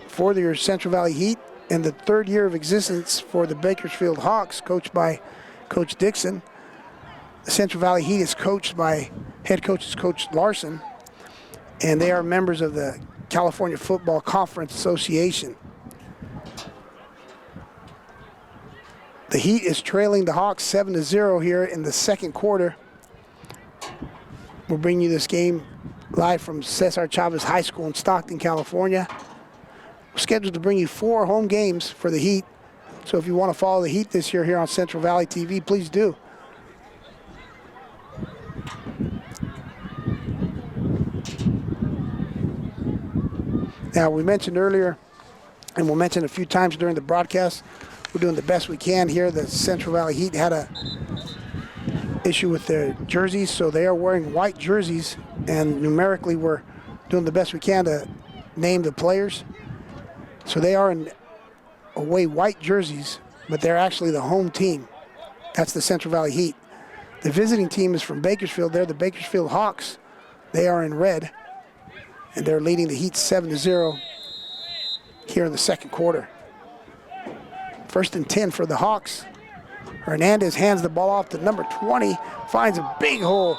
for the Central Valley Heat and the 3rd year of existence for the Bakersfield Hawks, coached by Coach Dixon. The Central Valley Heat is coached by head coach Coach Larson, and they are members of the California Football Conference Association. The Heat is trailing the Hawks 7-0 here in the second quarter. We'll bring you this game live from Cesar Chavez High School in Stockton, California. We're scheduled to bring you 4 home games for the Heat. So if you want to follow the Heat this year here on Central Valley TV, please do. Now, we mentioned earlier, and we'll mention a few times during the broadcast, we're doing the best we can here. The Central Valley Heat had a issue with their jerseys, so they are wearing white jerseys, and numerically we're doing the best we can to name the players. So they are in away white jerseys, but they're actually the home team. That's the Central Valley Heat. The visiting team is from Bakersfield. They're the Bakersfield Hawks. They are in red, and they're leading the Heat 7-0 here in the second quarter. First and 10 for the Hawks. Hernandez hands the ball off to number 20, finds a big hole.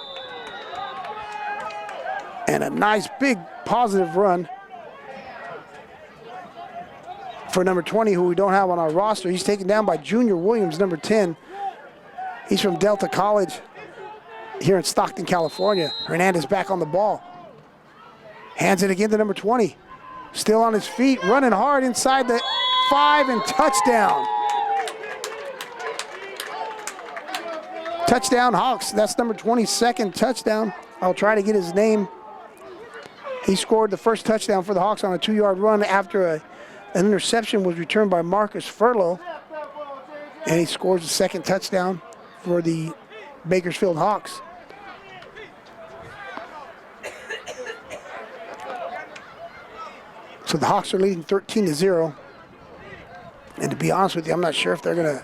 And a nice big positive run for number 20, who we don't have on our roster. He's taken down by Junior Williams, number 10. He's from Delta College here in Stockton, California. Hernandez back on the ball. Hands it again to number 20. Still on his feet, running hard inside the 5 and touchdown. Touchdown Hawks. That's number 20's second touchdown. I'll try to get his name. He scored the first touchdown for the Hawks on a 2-yard run after an interception was returned by Marcus Furlow. And he scores the second touchdown for the Bakersfield Hawks. So the Hawks are leading 13-0. And to be honest with you, I'm not sure if they're going to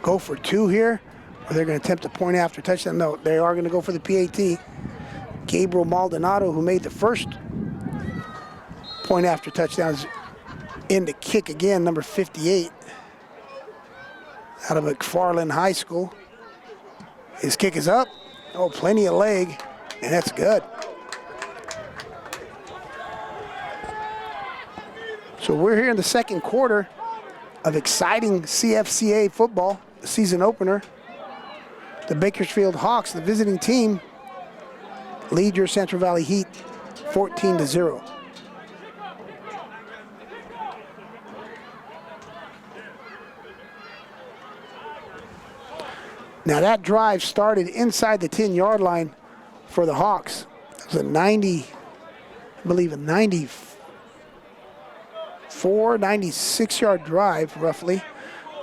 go for 2 here or they're going to attempt a point after touchdown. No, they are going to go for the PAT. Gabriel Maldonado, who made the first point after touchdown, is in to kick again, number 58, out of McFarland High School. His kick is up. Oh, plenty of leg, and that's good. So we're here in the second quarter of exciting CFCA football, the season opener. The Bakersfield Hawks, the visiting team, lead your Central Valley Heat 14-0. Now that drive started inside the 10-yard line for the Hawks. It was a 96-yard drive, roughly,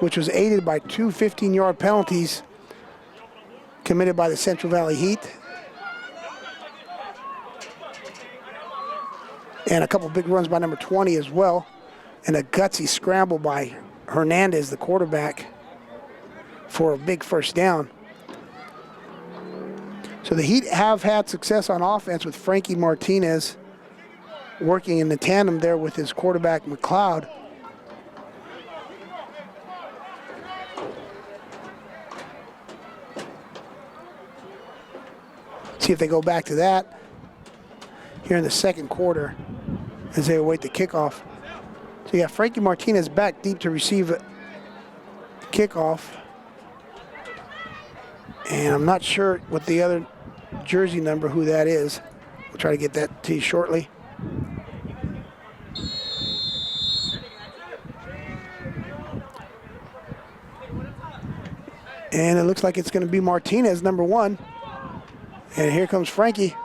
which was aided by 2 15-yard penalties committed by the Central Valley Heat. And a couple big runs by number 20 as well. And a gutsy scramble by Hernandez, the quarterback, for a big first down. So the Heat have had success on offense with Frankie Martinez working in the tandem there with his quarterback, McLeod. See if they go back to that here in the second quarter as they await the kickoff. So you got Frankie Martinez back deep to receive the kickoff. And I'm not sure what the other jersey number, who that is. We'll try to get that to you shortly. And it looks like it's going to be Martinez, number 1. And here comes Frankie.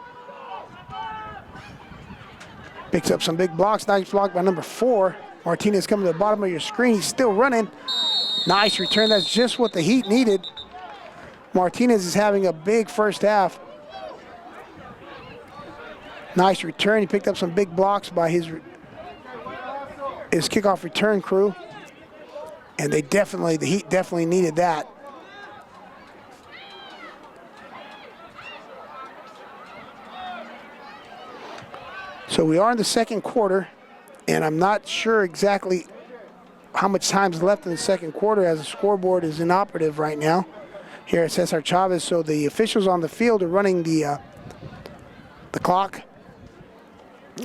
Picks up some big blocks. Nice block by number 4. Martinez coming to the bottom of your screen. He's still running. Nice return. That's just what the Heat needed. Martinez is having a big first half. Nice return. He picked up some big blocks by his kickoff return crew. And the Heat definitely needed that. So we are in the second quarter, and I'm not sure exactly how much time's left in the second quarter as the scoreboard is inoperative right now here at Cesar Chavez. So the officials on the field are running the clock.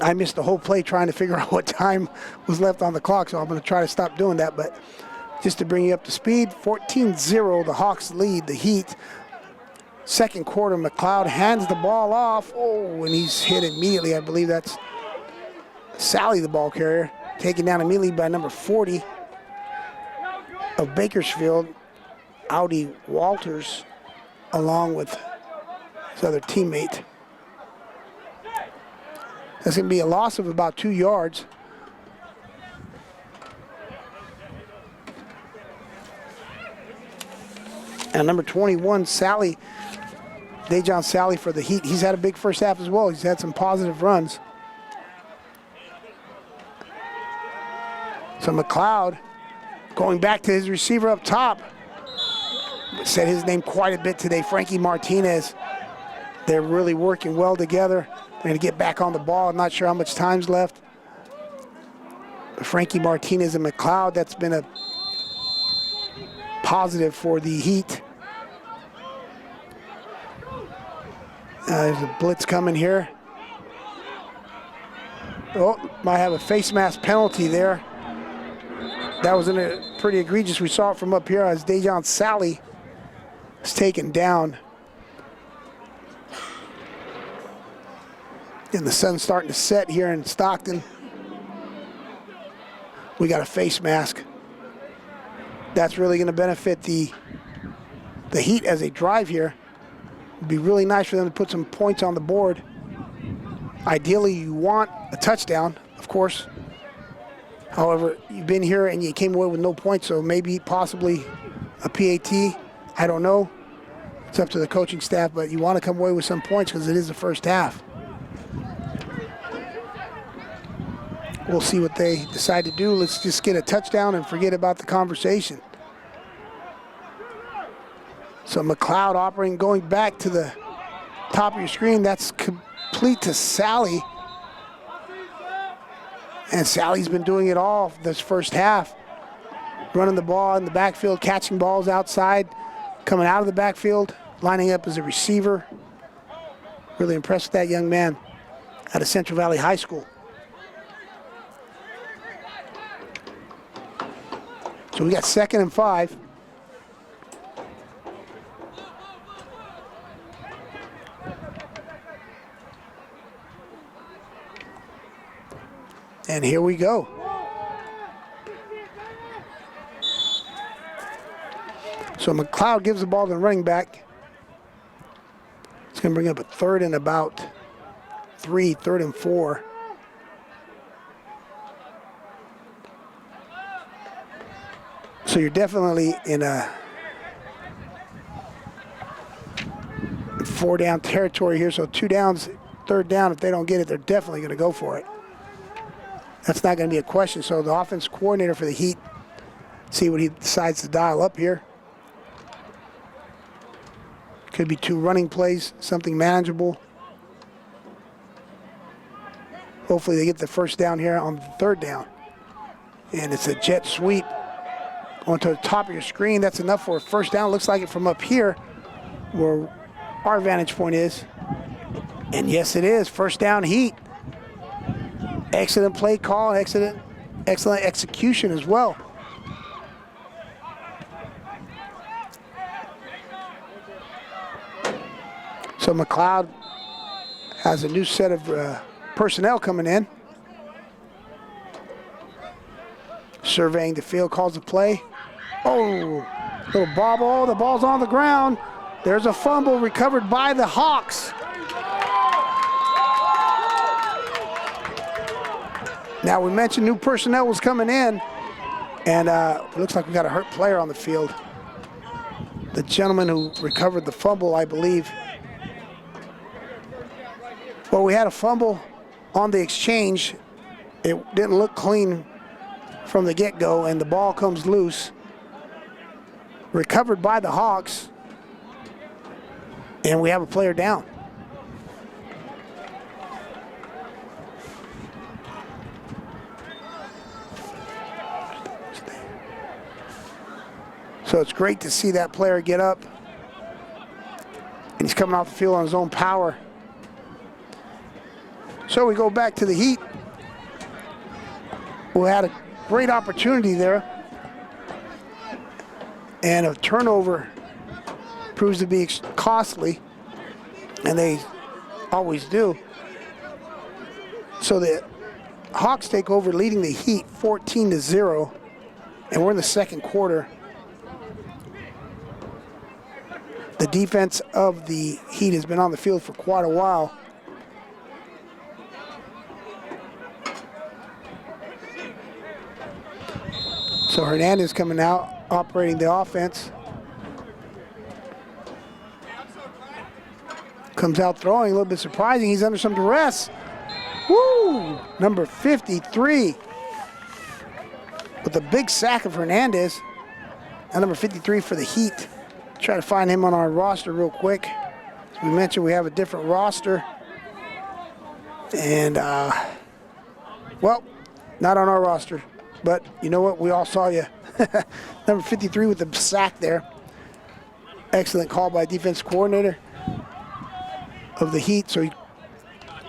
I missed the whole play trying to figure out what time was left on the clock, so I'm going to try to stop doing that. But just to bring you up to speed, 14-0, the Hawks lead the Heat. Second quarter, McLeod hands the ball off. Oh, and he's hit immediately. I believe that's Sally, the ball carrier, taken down immediately by number 40 of Bakersfield, Audi Walters, along with his other teammate. That's going to be a loss of about 2 yards. And number 21, Sally, Dejon Sally for the Heat. He's had a big first half as well. He's had some positive runs. So McLeod going back to his receiver up top. Said his name quite a bit today, Frankie Martinez. They're really working well together. They're going to get back on the ball. I'm not sure how much time's left. But Frankie Martinez and McLeod, that's been a positive for the Heat. There's a blitz coming here. Oh, might have a face mask penalty there. That was pretty egregious. We saw it from up here as Dejon Sally is taken down. And the sun's starting to set here in Stockton. We got a face mask. That's really going to benefit the Heat as they drive here. It'd be really nice for them to put some points on the board. Ideally, you want a touchdown, of course. However, you've been here and you came away with no points, so maybe possibly a PAT. I don't know. It's up to the coaching staff, but you want to come away with some points because it is the first half. We'll see what they decide to do. Let's just get a touchdown and forget about the conversation. So McLeod operating, going back to the top of your screen. That's complete to Sally. And Sally's been doing it all this first half. Running the ball in the backfield, catching balls outside, coming out of the backfield, lining up as a receiver. Really impressed with that young man out of Central Valley High School. So we got 2nd and 5. And here we go. So McLeod gives the ball to the running back. It's going to bring up a 3rd and about 3, 3rd and 4. So you're definitely in a 4-down territory here. So 2 downs, 3rd down. If they don't get it, they're definitely going to go for it. That's not going to be a question. So the offense coordinator for the Heat, see what he decides to dial up here. Could be 2 running plays, something manageable. Hopefully they get the 1st down here on the 3rd down. And it's a jet sweep onto the top of your screen. That's enough for a 1st down. Looks like it from up here where our vantage point is. And yes, it is. 1st down Heat. Excellent play call, excellent execution as well. So McLeod has a new set of personnel coming in. Surveying the field, calls the play. Oh, little bobble. Oh, the ball's on the ground. There's a fumble recovered by the Hawks. Now, we mentioned new personnel was coming in, and it looks like we got a hurt player on the field. The gentleman who recovered the fumble, I believe. Well, we had a fumble on the exchange. It didn't look clean from the get-go, and the ball comes loose. Recovered by the Hawks, and we have a player down. So it's great to see that player get up. And he's coming off the field on his own power. So we go back to the Heat, who had a great opportunity there. And a turnover proves to be costly. And they always do. So the Hawks take over, leading the Heat 14-0. And we're in the 2nd quarter. The defense of the Heat has been on the field for quite a while. So Hernandez coming out, operating the offense. Comes out throwing, a little bit surprising. He's under some duress. Woo! Number 53. With a big sack of Hernandez. And number 53 for the Heat. Try to find him on our roster real quick. As we mentioned, we have a different roster. And, well, not on our roster. But you know what? We all saw you. Number 53 with the sack there. Excellent call by defense coordinator of the Heat. So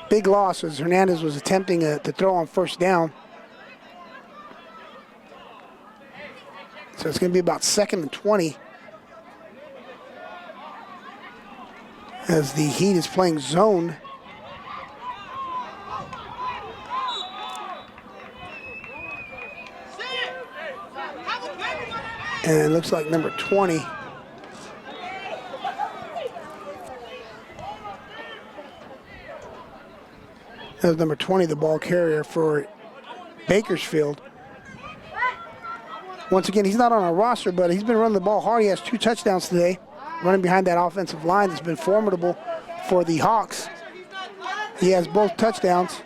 big loss as Hernandez was attempting to throw on first down. So it's going to be about 2nd and 20 as the Heat is playing zone. And it looks like number 20. That was number 20, the ball carrier for Bakersfield. Once again, he's not on our roster, but he's been running the ball hard. He has 2 touchdowns today, running behind that offensive line that's been formidable for the Hawks. He has both touchdowns.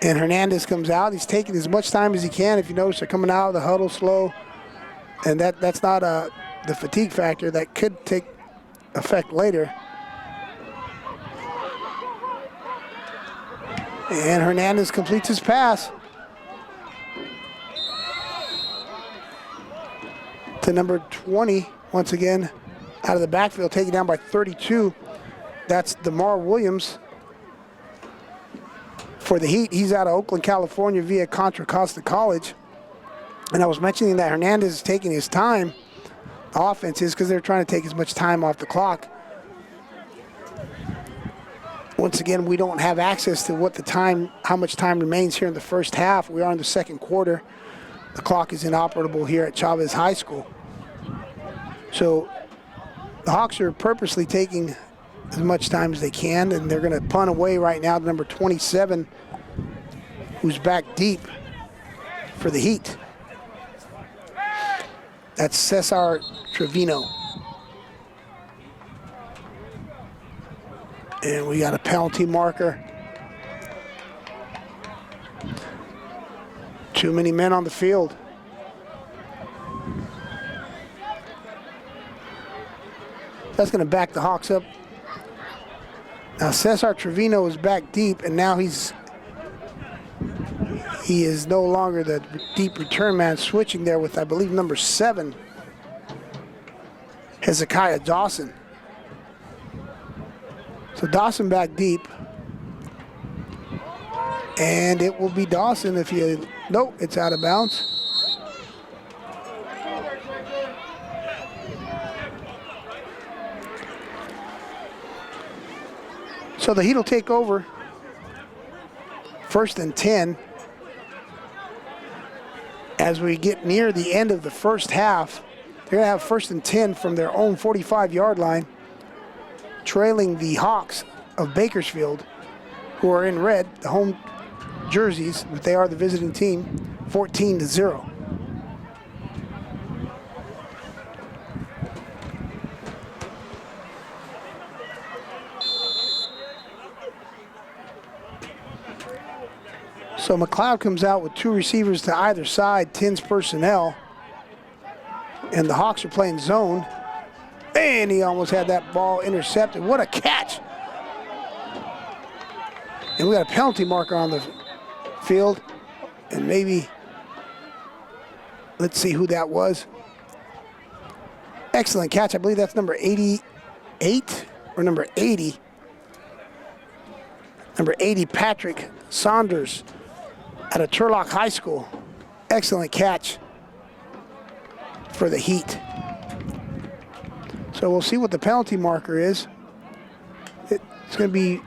And Hernandez comes out. He's taking as much time as he can. If you notice, they're coming out of the huddle slow. And that's not the fatigue factor. That could take effect later. And Hernandez completes his pass to number 20, once again, out of the backfield, taken down by 32. That's DeMar Williams for the Heat. He's out of Oakland, California via Contra Costa College. And I was mentioning that Hernandez is taking his time. The offense is because they're trying to take as much time off the clock. Once again, we don't have access to how much time remains here in the first half. We are in the second quarter. The clock is inoperable here at Chavez High School. So the Hawks are purposely taking as much time as they can, and they're going to punt away right now to number 27, who's back deep for the Heat. That's Cesar Trevino. And we got a penalty marker. Too many men on the field. That's going to back the Hawks up. Now Cesar Trevino is back deep, and now he is no longer the deep return man, switching there with, I believe, number 7, Hezekiah Dawson. So Dawson back deep. And it will be Dawson if you, nope, it's out of bounds. So the Heat will take over. 1st and 10. As we get near the end of the first half, they're going to have 1st and 10 from their own 45-yard line, trailing the Hawks of Bakersfield, who are in red, the home jerseys, but they are the visiting team, 14-0. So McLeod comes out with 2 receivers to either side, 10's personnel, and the Hawks are playing zone. And he almost had that ball intercepted. What a catch. And we got a penalty marker on the field. And maybe, let's see who that was. Excellent catch. I believe that's number 88 or number 80. Number 80, Patrick Saunders out of Turlock High School. Excellent catch for the Heat. So we'll see what the penalty marker is. It's going to be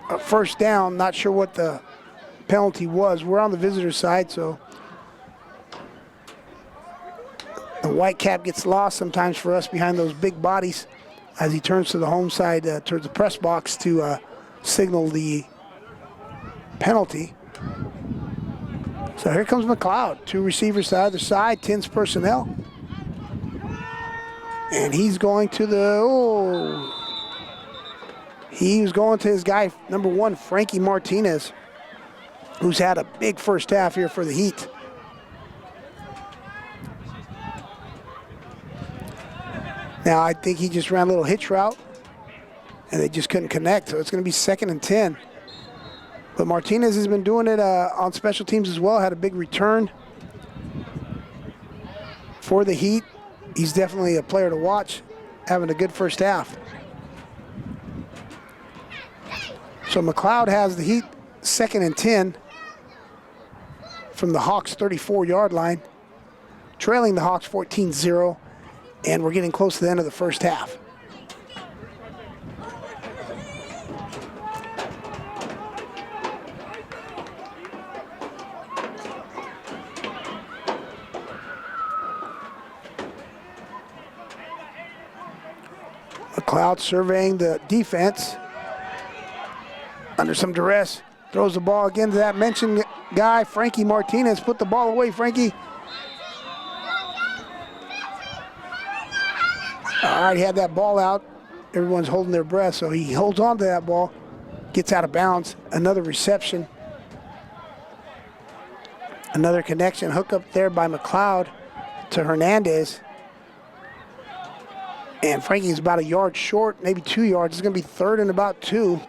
a 1st down. Not sure what the penalty was. We're on the visitor side, so the white cap gets lost sometimes for us behind those big bodies as he turns to the home side towards the press box to signal the penalty. So here comes McLeod. 2 receivers to either side, 10's personnel. And he's going to he was going to his guy, number 1, Frankie Martinez, who's had a big first half here for the Heat. Now, I think he just ran a little hitch route, and they just couldn't connect, so it's going to be 2nd and 10. But Martinez has been doing it on special teams as well. Had a big return for the Heat. He's definitely a player to watch, having a good first half. So McLeod has the Heat 2nd and 10 from the Hawks 34-yard line, trailing the Hawks 14-0, and we're getting close to the end of the first half. McLeod surveying the defense under some duress. Throws the ball again to that mentioned guy, Frankie Martinez. Put the ball away, Frankie. All right, he had that ball out. Everyone's holding their breath, so he holds on to that ball, gets out of bounds. Another reception. Another connection, hook up there by McLeod to Hernandez. And Frankie's about a yard short, maybe 2 yards. It's going to be 3rd and about 2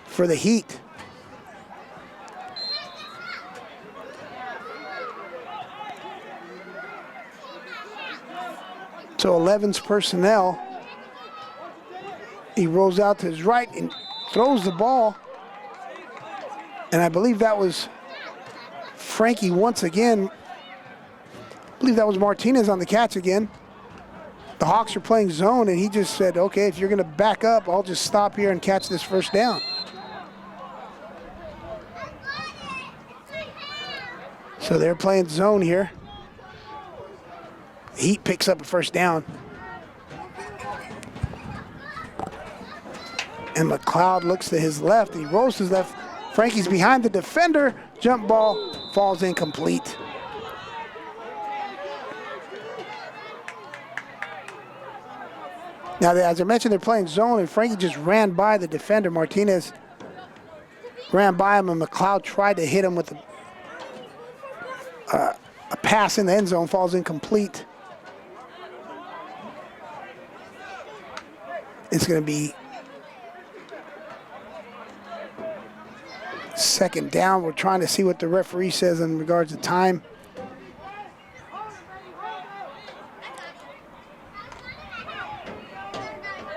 for the Heat. So 11's personnel. He rolls out to his right and throws the ball. And I believe that was Frankie once again. I believe that was Martinez on the catch again. The Hawks are playing zone, and he just said, okay, if you're going to back up, I'll just stop here and catch this first down. So they're playing zone here. Heat picks up a first down. And McLeod looks to his left. He rolls to his left. Frankie's behind the defender. Jump ball falls incomplete. Now, as I mentioned, they're playing zone, and Frankie just ran by the defender. Martinez ran by him, and McLeod tried to hit him with a pass in the end zone, falls incomplete. It's going to be 2nd down. We're trying to see what the referee says in regards to time.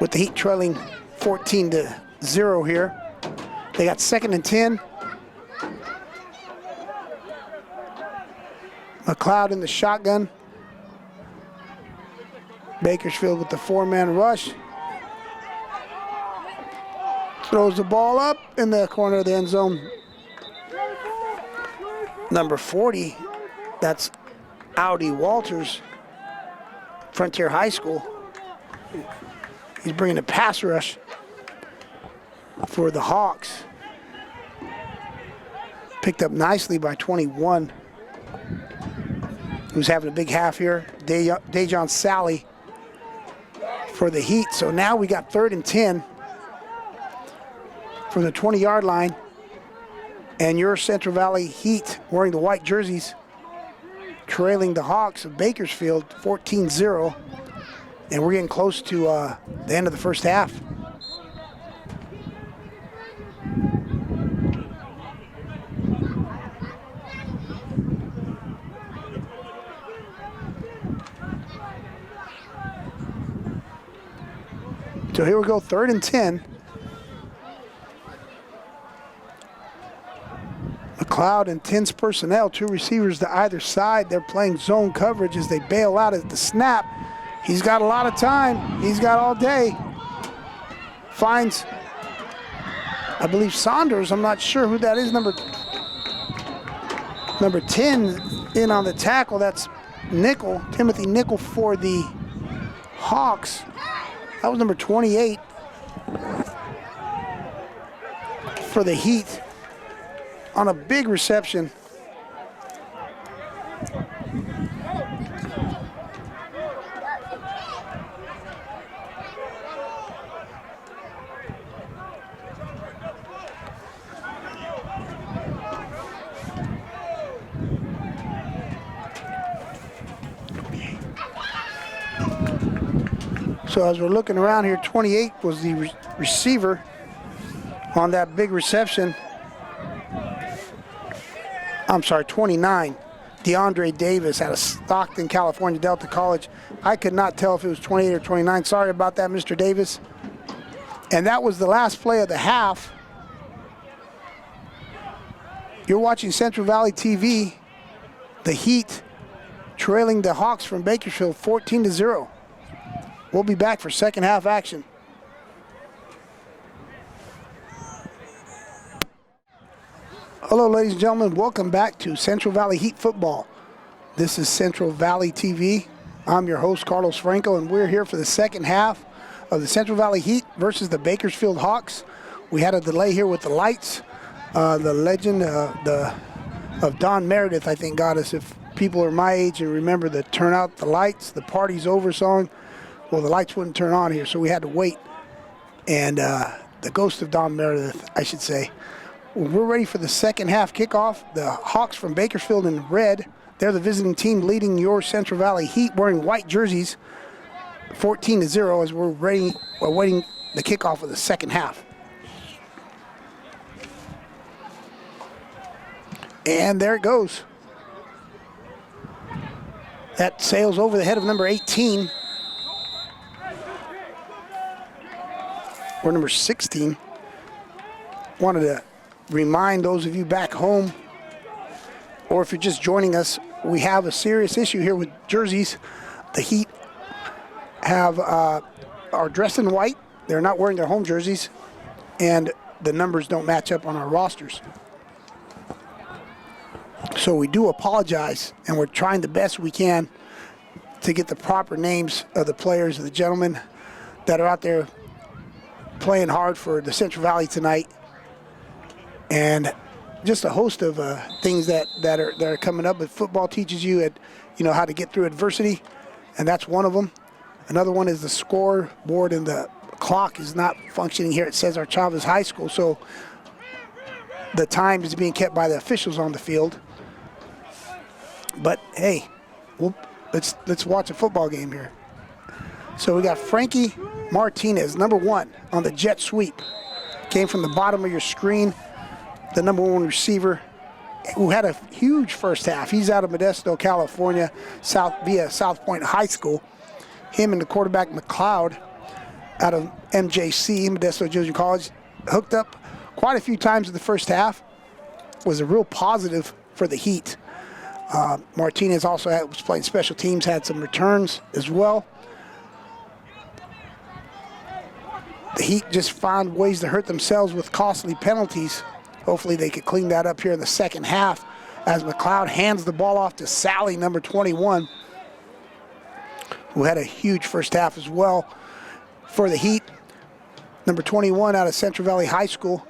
With the Heat trailing 14-0 here. They got 2nd and 10. McLeod in the shotgun. Bakersfield with the 4-man rush. Throws the ball up in the corner of the end zone. Number 40, that's Audi Walters, Frontier High School. He's bringing a pass rush for the Hawks. Picked up nicely by 21. Who's having a big half here. Dejon Sally for the Heat. So now we got 3rd and 10 from the 20-yard line. And your Central Valley Heat wearing the white jerseys, trailing the Hawks of Bakersfield 14-0. And we're getting close to the end of the first half. So here we go, 3rd and 10. McLeod and 10's personnel, 2 receivers to either side. They're playing zone coverage as they bail out at the snap. He's got a lot of time. He's got all day. Finds, I believe, Saunders. I'm not sure who that is. Number 10 in on the tackle. That's Nickel, Timothy Nickel for the Hawks. That was number 28 for the Heat on a big reception. So as we're looking around here, 28 was the receiver on that big reception. I'm sorry, 29. DeAndre Davis out of Stockton, California, Delta College. I could not tell if it was 28 or 29. Sorry about that, Mr. Davis. And that was the last play of the half. You're watching Central Valley TV. The Heat trailing the Hawks from Bakersfield 14-0. We'll be back for second half action. Hello, ladies and gentlemen. Welcome back to Central Valley Heat football. This is Central Valley TV. I'm your host, Carlos Franco, and we're here for the second half of the Central Valley Heat versus the Bakersfield Hawks. We had a delay here with the lights. The legend of Don Meredith, I think, got us. If people are my age and remember the turn out the lights, the party's over song, well, the lights wouldn't turn on here, so we had to wait. And the ghost of Don Meredith, I should say. We're ready for the second half kickoff. The Hawks from Bakersfield in red. They're the visiting team leading your Central Valley Heat wearing white jerseys, 14-0 as we're waiting the kickoff of the second half. And there it goes. That sails over the head of number 18. Or number 16. Wanted to remind those of you back home, or if you're just joining us, we have a serious issue here with jerseys. The Heat are dressed in white. They're not wearing their home jerseys, and the numbers don't match up on our rosters. So we do apologize, and we're trying the best we can to get the proper names of the players, of the gentlemen that are out there playing hard for the Central Valley tonight. And just a host of things that are coming up. But football teaches you how to get through adversity, and that's one of them. Another one is the scoreboard and the clock is not functioning here at Cesar Chavez High School, so the time is being kept by the officials on the field. But hey, let's watch a football game here. So we got Frankie Martinez, number 1 on the jet sweep. Came from the bottom of your screen. The number 1 receiver who had a huge first half. He's out of Modesto, California, via South Point High School. Him and the quarterback McLeod out of MJC, Modesto Junior College, hooked up quite a few times in the first half. Was a real positive for the Heat. Martinez also was playing special teams, had some returns as well. The Heat just found ways to hurt themselves with costly penalties. Hopefully they could clean that up here in the second half as McLeod hands the ball off to Sally, number 21, who had a huge first half as well for the Heat. Number 21 out of Central Valley High School,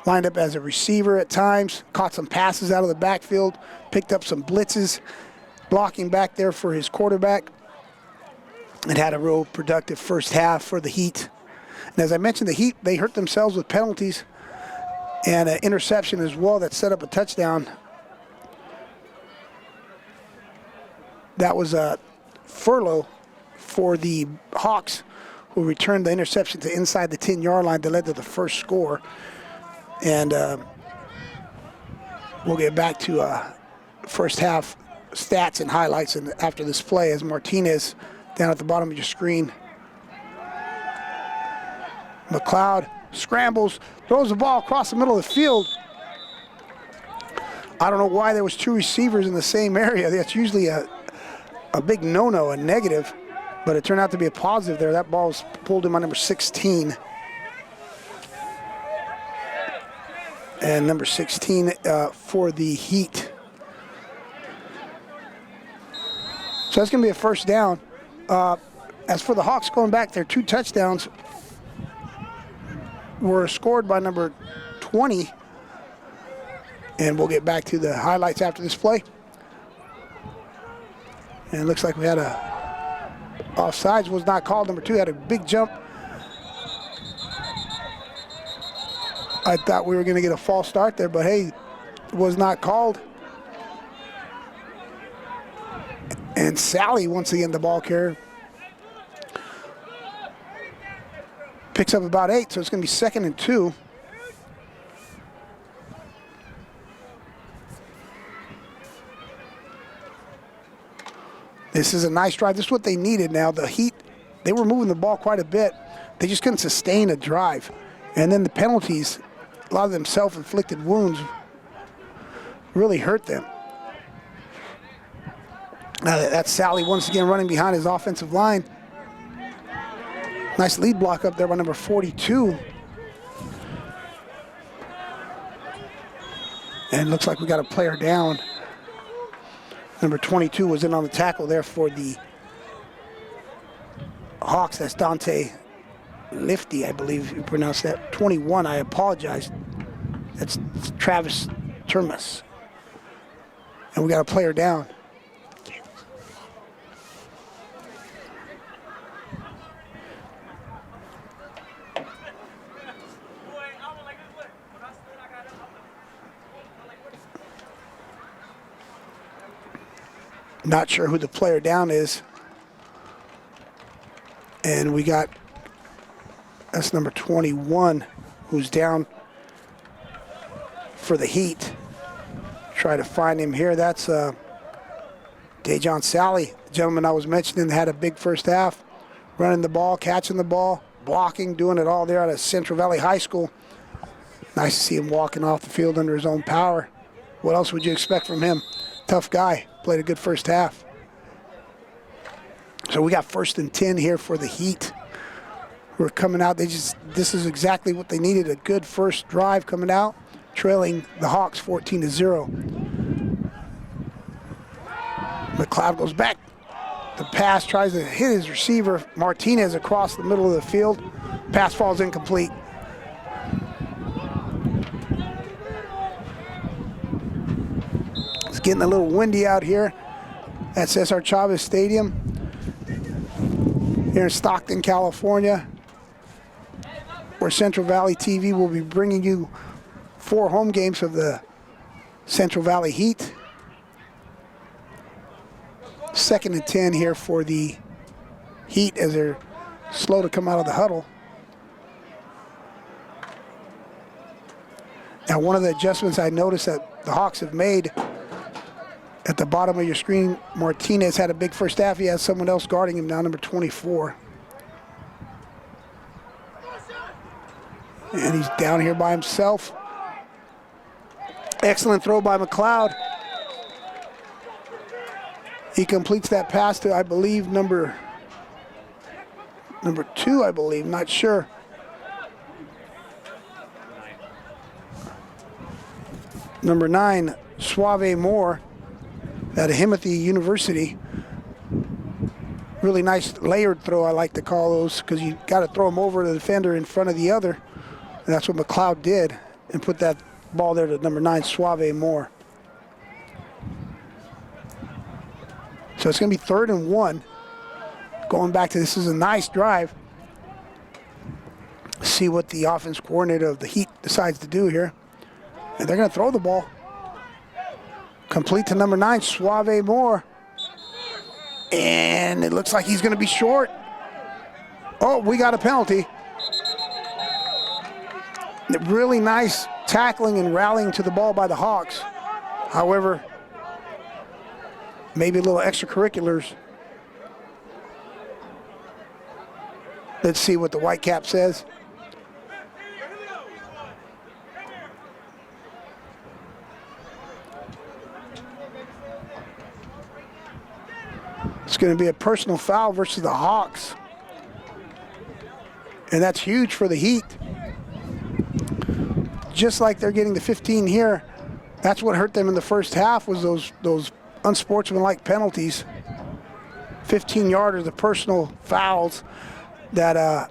lined up as a receiver at times, caught some passes out of the backfield, picked up some blitzes, blocking back there for his quarterback, and had a real productive first half for the Heat. And as I mentioned, the Heat, they hurt themselves with penalties and an interception as well that set up a touchdown. That was a furlough for the Hawks, who returned the interception to inside the 10-yard line that led to the first score. And we'll get back to first half stats and highlights after this play as Martinez down at the bottom of your screen. McLeod scrambles, throws the ball across the middle of the field. I don't know why there was 2 receivers in the same area. That's usually a big no-no, a negative, but it turned out to be a positive there. That ball was pulled in by number 16. And number 16 for the Heat. So that's going to be a first down. As for the Hawks going back, their 2 touchdowns were scored by number 20. And we'll get back to the highlights after this play. And it looks like we had a offsides, was not called. Number 2 had a big jump. I thought we were going to get a false start there, but hey, it was not called. And Sally, once again, the ball carrier, picks up about 8, so it's going to be 2nd and 2. This is a nice drive. This is what they needed now. The Heat, they were moving the ball quite a bit. They just couldn't sustain a drive. And then the penalties, a lot of them self-inflicted wounds, really hurt them. That's Sally once again running behind his offensive line. Nice lead block up there by number 42. And looks like we got a player down. Number 22 was in on the tackle there for the Hawks. That's Dante Lifty, I believe you pronounce that. 21, I apologize. That's Travis Termas. And we got a player down. Not sure who the player down is. And we got, that's number 21, who's down for the Heat. Try to find him here. That's Dejon Sally, the gentleman I was mentioning, had a big first half, running the ball, catching the ball, blocking, doing it all there out of Central Valley High School. Nice to see him walking off the field under his own power. What else would you expect from him? Tough guy, played a good first half. So we got 1st and 10 here for the Heat. We're coming out, this is exactly what they needed, a good first drive coming out, trailing the Hawks 14-0. McLeod goes back. The pass tries to hit his receiver, Martinez, across the middle of the field. Pass falls incomplete. It's getting a little windy out here at Cesar Chavez Stadium here in Stockton, California, where Central Valley TV will be bringing you 4 home games of the Central Valley Heat. 2nd and 10 here for the Heat as they're slow to come out of the huddle. Now, one of the adjustments I noticed that the Hawks have made at the bottom of your screen, Martinez had a big first half. He has someone else guarding him now, number 24. And he's down here by himself. Excellent throw by McLeod. He completes that pass to, I believe, number 2, I believe, not sure. Number 9, Suave Moore, at Himothy University. Really nice layered throw, I like to call those, because you got to throw them over the defender in front of the other. And that's what McLeod did, and put that ball there to number 9, Suave Moore. So it's going to be 3rd and 1. Going back to this is a nice drive. See what the offense coordinator of the Heat decides to do here. And they're going to throw the ball. Complete to number 9, Suave Moore. And it looks like he's going to be short. Oh, we got a penalty. Really nice tackling and rallying to the ball by the Hawks. However, maybe a little extracurriculars. Let's see what the Whitecap says. It's going to be a personal foul versus the Hawks. And that's huge for the Heat. Just like they're getting the 15 here, that's what hurt them in the first half, was those unsportsmanlike penalties. 15-yarders, the personal fouls that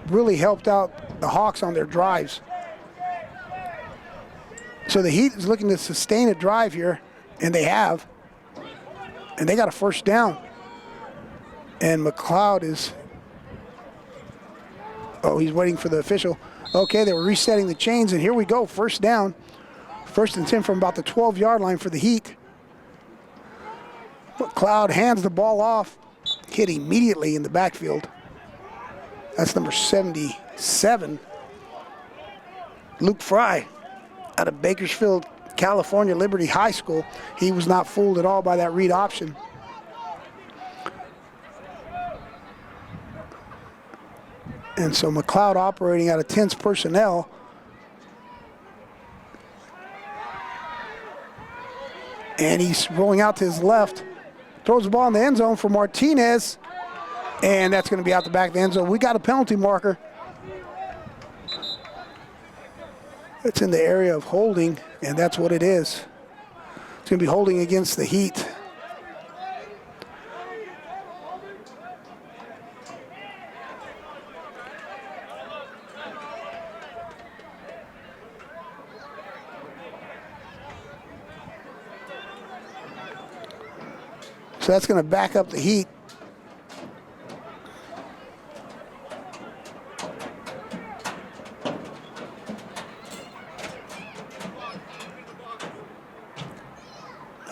really helped out the Hawks on their drives. So the Heat is looking to sustain a drive here, and they have. And they got a first down. And McLeod is, oh, he's waiting for the official. Okay, they were resetting the chains, and here we go, first down. 1st and 10 from about the 12-yard line for the Heat. McLeod hands the ball off, hit immediately in the backfield. That's number 77, Luke Fry, out of Bakersfield, California, Liberty High School. He was not fooled at all by that read option. And so McLeod operating out of 10's personnel. And he's rolling out to his left. Throws the ball in the end zone for Martinez. And that's going to be out the back of the end zone. We got a penalty marker. It's in the area of holding, and that's what it is. It's going to be holding against the Heat. So that's going to back up the Heat.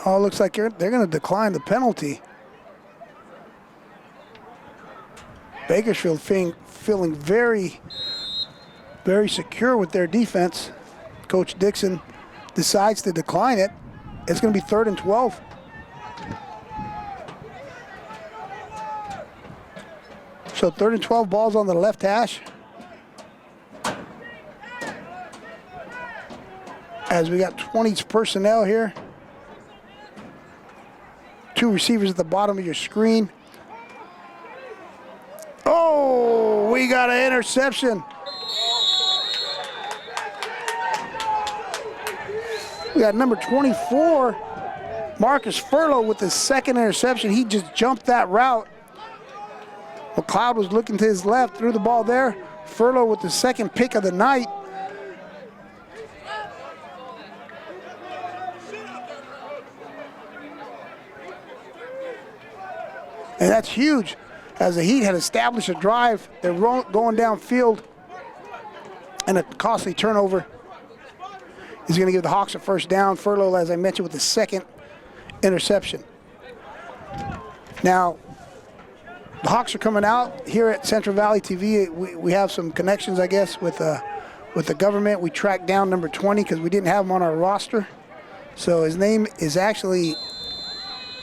Oh, it looks like they're going to decline the penalty. Bakersfield feeling very, very secure with their defense. Coach Dixon decides to decline it. It's going to be 3rd and 12. So 3rd and 12, balls on the left hash. As we got 20's personnel here. 2 receivers at the bottom of your screen. Oh, we got an interception. We got number 24, Marcus Furlow, with the 2nd interception. He just jumped that route. McLeod was looking to his left, threw the ball there. Furlow with the 2nd pick of the night. And that's huge, as the Heat had established a drive. They're going downfield, and a costly turnover is going to give the Hawks a 1st down. Furlow, as I mentioned, with the 2nd interception. Now, the Hawks are coming out here at Central Valley TV. We have some connections, I guess, with the government. We tracked down number 20 because we didn't have him on our roster. So his name is actually,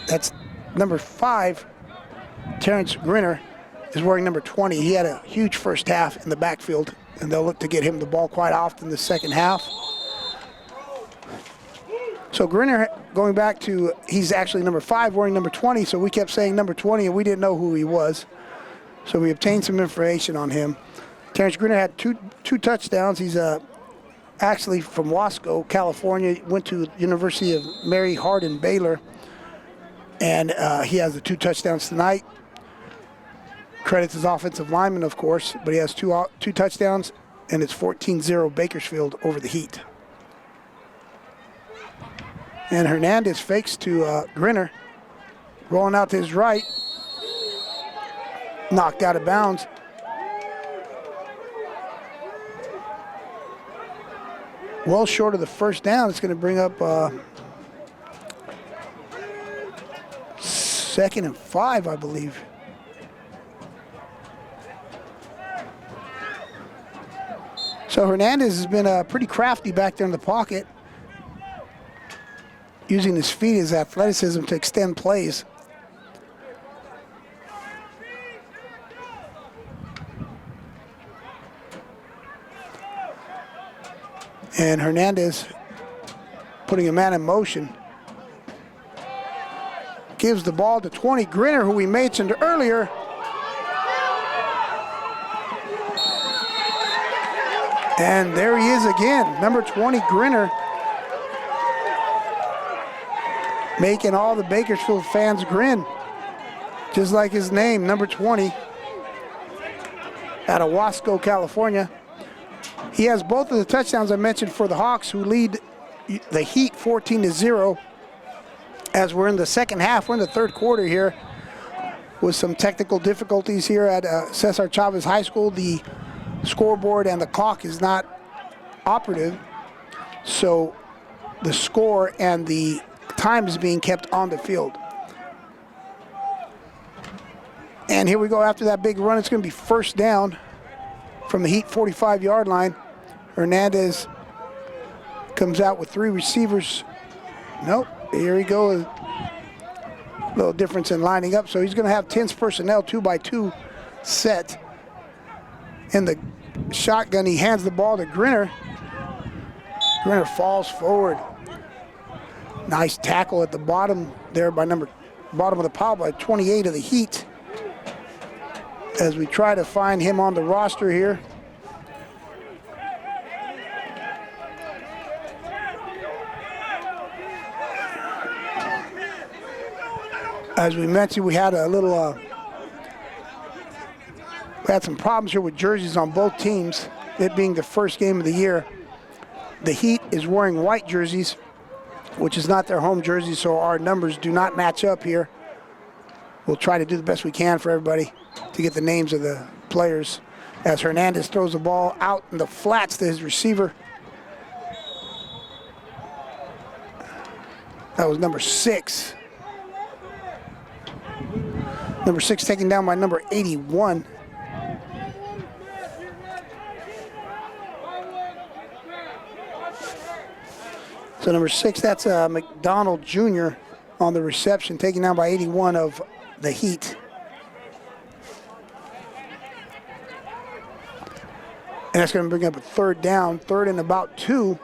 that's number 5. Terrence Grinner is wearing number 20. He had a huge first half in the backfield, and they'll look to get him the ball quite often the second half. So Grinner, going back to, he's actually number 5 wearing number 20, so we kept saying number 20 and we didn't know who he was. So we obtained some information on him. Terrence Grinner had two touchdowns. He's actually from Wasco, California, went to University of Mary Hardin Baylor, and he has the 2 touchdowns tonight. Credits his offensive lineman, of course, but he has two touchdowns, and it's 14-0 Bakersfield over the Heat. And Hernandez fakes to Grinner, rolling out to his right, knocked out of bounds. Well short of the 1st down. It's going to bring up 2nd and 5, I believe. So Hernandez has been pretty crafty back there in the pocket, using his feet, his athleticism to extend plays. And Hernandez putting a man in motion. Gives the ball to 20, Grinner, who we mentioned earlier. And there he is again, number 20, Grinner, making all the Bakersfield fans grin, just like his name, number 20, out of Wasco, California. He has both of the touchdowns I mentioned for the Hawks, who lead the Heat 14-0. As we're in the second half, we're in the 3rd quarter here, with some technical difficulties here at Cesar Chavez High School. The scoreboard and the clock is not operative, so the score and the time is being kept on the field. And here we go after that big run. It's going to be 1st down from the Heat 45-yard line. Hernandez comes out with 3 receivers. Nope, here we go. A little difference in lining up. So he's going to have 10's personnel 2-by-2 set. in the shotgun. He hands the ball to Grinner. Grinner falls forward. Nice tackle at the bottom there by bottom of the pile by 28 of the Heat. As we try to find him on the roster here. As we mentioned, we had a little, we had some problems here with jerseys on both teams, it being the first game of the year. The Heat is wearing white jerseys, which is not their home jersey, so our numbers do not match up here. We'll try to do the best we can for everybody to get the names of the players. As Hernandez throws the ball out in the flats to his receiver. That was number 6. Number 6 taken down by number 81. So number 6, that's McDonald Jr. on the reception, taken down by 81 of the Heat. And that's going to bring up a third down, third and about 2.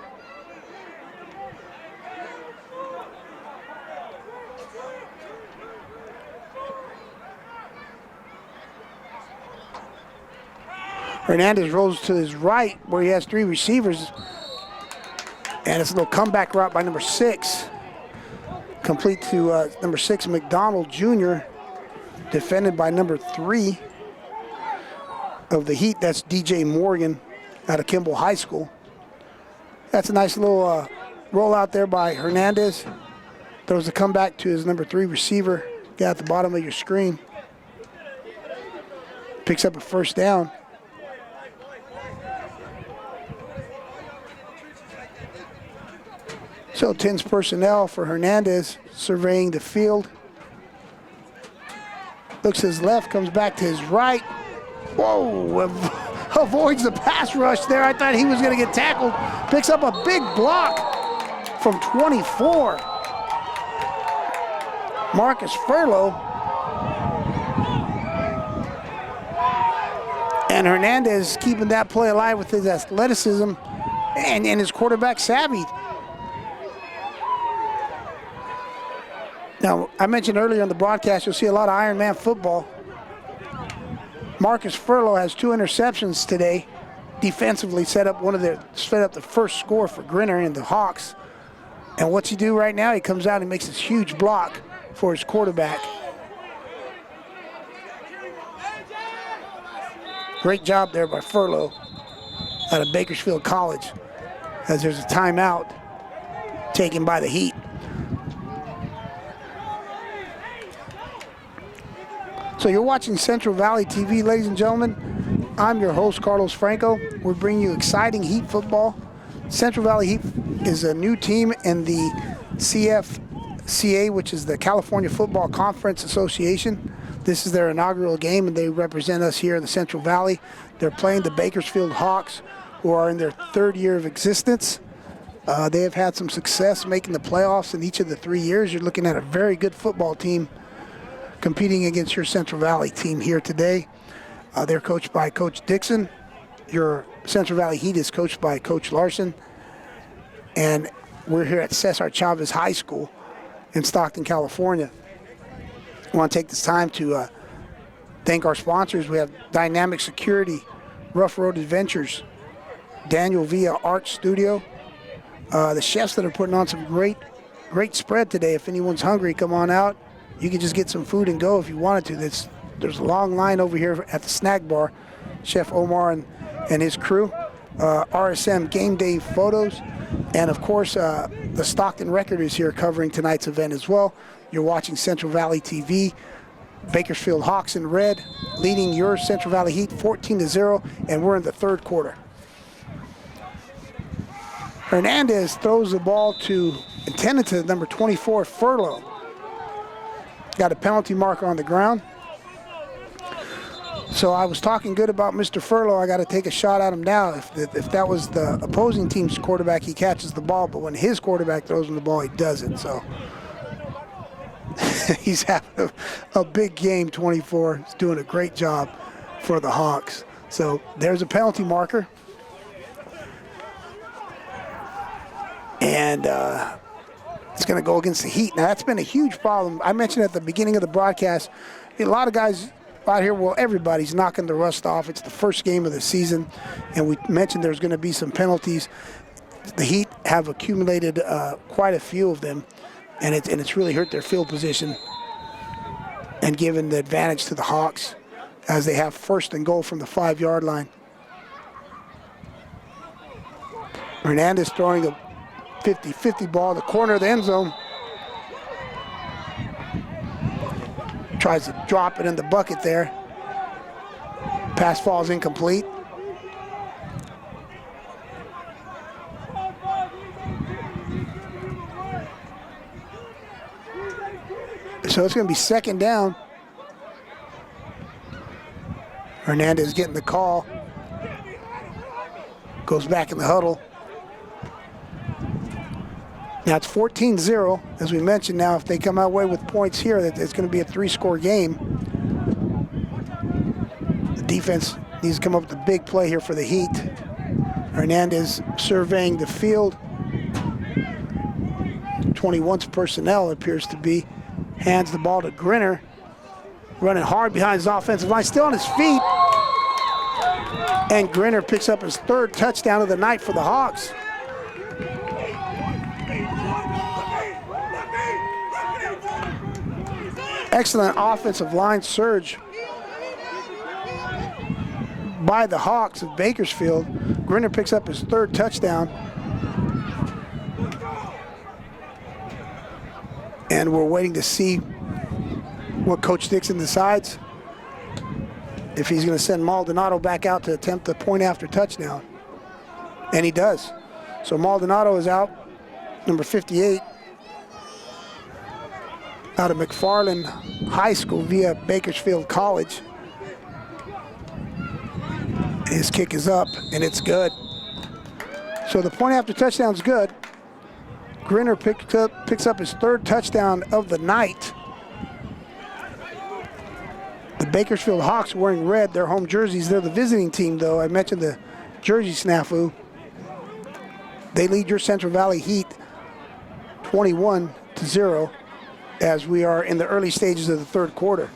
Hernandez rolls to his right where he has 3 receivers. And it's a little comeback route by number 6. Complete to number 6, McDonald Jr. Defended by number 3 of the Heat. That's DJ Morgan out of Kimball High School. That's a nice little roll out there by Hernandez. Throws a comeback to his number 3 receiver. Got at the bottom of your screen. Picks up a first down. So 10's personnel for Hernandez, surveying the field. Looks to his left, comes back to his right. Whoa, avoids the pass rush there. I thought he was going to get tackled. Picks up a big block from 24. Marcus Furlow. And Hernandez keeping that play alive with his athleticism and his quarterback savvy. Now, I mentioned earlier in the broadcast, you'll see a lot of Iron Man football. Marcus Furlow has 2 interceptions today. Defensively set up the first score for Grinner and the Hawks. And what's he do right now? He comes out and makes this huge block for his quarterback. Great job there by Furlow out of Bakersfield College, as there's a timeout taken by the Heat. So you're watching Central Valley TV, ladies and gentlemen. I'm your host, Carlos Franco. We're bringing you exciting Heat football. Central Valley Heat is a new team in the CFCA, which is the California Football Conference Association. This is their inaugural game, and they represent us here in the Central Valley. They're playing the Bakersfield Hawks, who are in their 3rd year of existence. They have had some success making the playoffs in each of the 3 years. You're looking at a very good football team competing against your Central Valley team here today. They're coached by Coach Dixon. Your Central Valley Heat is coached by Coach Larson. And we're here at Cesar Chavez High School in Stockton, California. I want to take this time to thank our sponsors. We have Dynamic Security, Rough Road Adventures, Daniel Villa Art Studio. The chefs that are putting on some great spread today. If anyone's hungry, come on out. You can just get some food and go if you wanted to. There's a long line over here at the snack bar. Chef Omar and his crew. RSM Game Day Photos. And, of course, the Stockton Record is here covering tonight's event as well. You're watching Central Valley TV. Bakersfield Hawks in red, leading your Central Valley Heat 14-0, and we're in the 3rd quarter. Hernandez throws the ball intended to number 24, Furlow. Got a penalty marker on the ground. So I was talking good about Mr. Furlow. I got to take a shot at him now. If that was the opposing team's quarterback, he catches the ball. But when his quarterback throws him the ball, he doesn't. So he's having a big game, 24. He's doing a great job for the Hawks. So there's a penalty marker. And it's going to go against the Heat. Now, that's been a huge problem. I mentioned at the beginning of the broadcast, a lot of guys out here, well, everybody's knocking the rust off. It's the first game of the season, and we mentioned there's going to be some penalties. The Heat have accumulated quite a few of them, and it's really hurt their field position and given the advantage to the Hawks as they have first and goal from the 5-yard line. Hernandez throwing a 50-50 ball in the corner of the end zone. Tries to drop it in the bucket there. Pass falls incomplete. So it's going to be second down. Hernandez getting the call. Goes back in the huddle. Now it's 14-0, as we mentioned. Now if they come out away with points here, it's going to be a 3-score game. The defense needs to come up with a big play here for the Heat. Hernandez surveying the field. 21's personnel appears to be. Hands the ball to Grinner. Running hard behind his offensive line, still on his feet. And Grinner picks up his 3rd touchdown of the night for the Hawks. Excellent offensive line surge by the Hawks of Bakersfield. Grinner picks up his 3rd touchdown. And we're waiting to see what Coach Dixon decides. If he's going to send Maldonado back out to attempt the point after touchdown. And he does. So Maldonado is out, number 58. Out of McFarland High School via Bakersfield College. His kick is up, and it's good. So the point after touchdown is good. Grinner picks up his 3rd touchdown of the night. The Bakersfield Hawks wearing red, their home jerseys. They're the visiting team, though. I mentioned the jersey snafu. They lead your Central Valley Heat 21-0 as we are in the early stages of the 3rd quarter.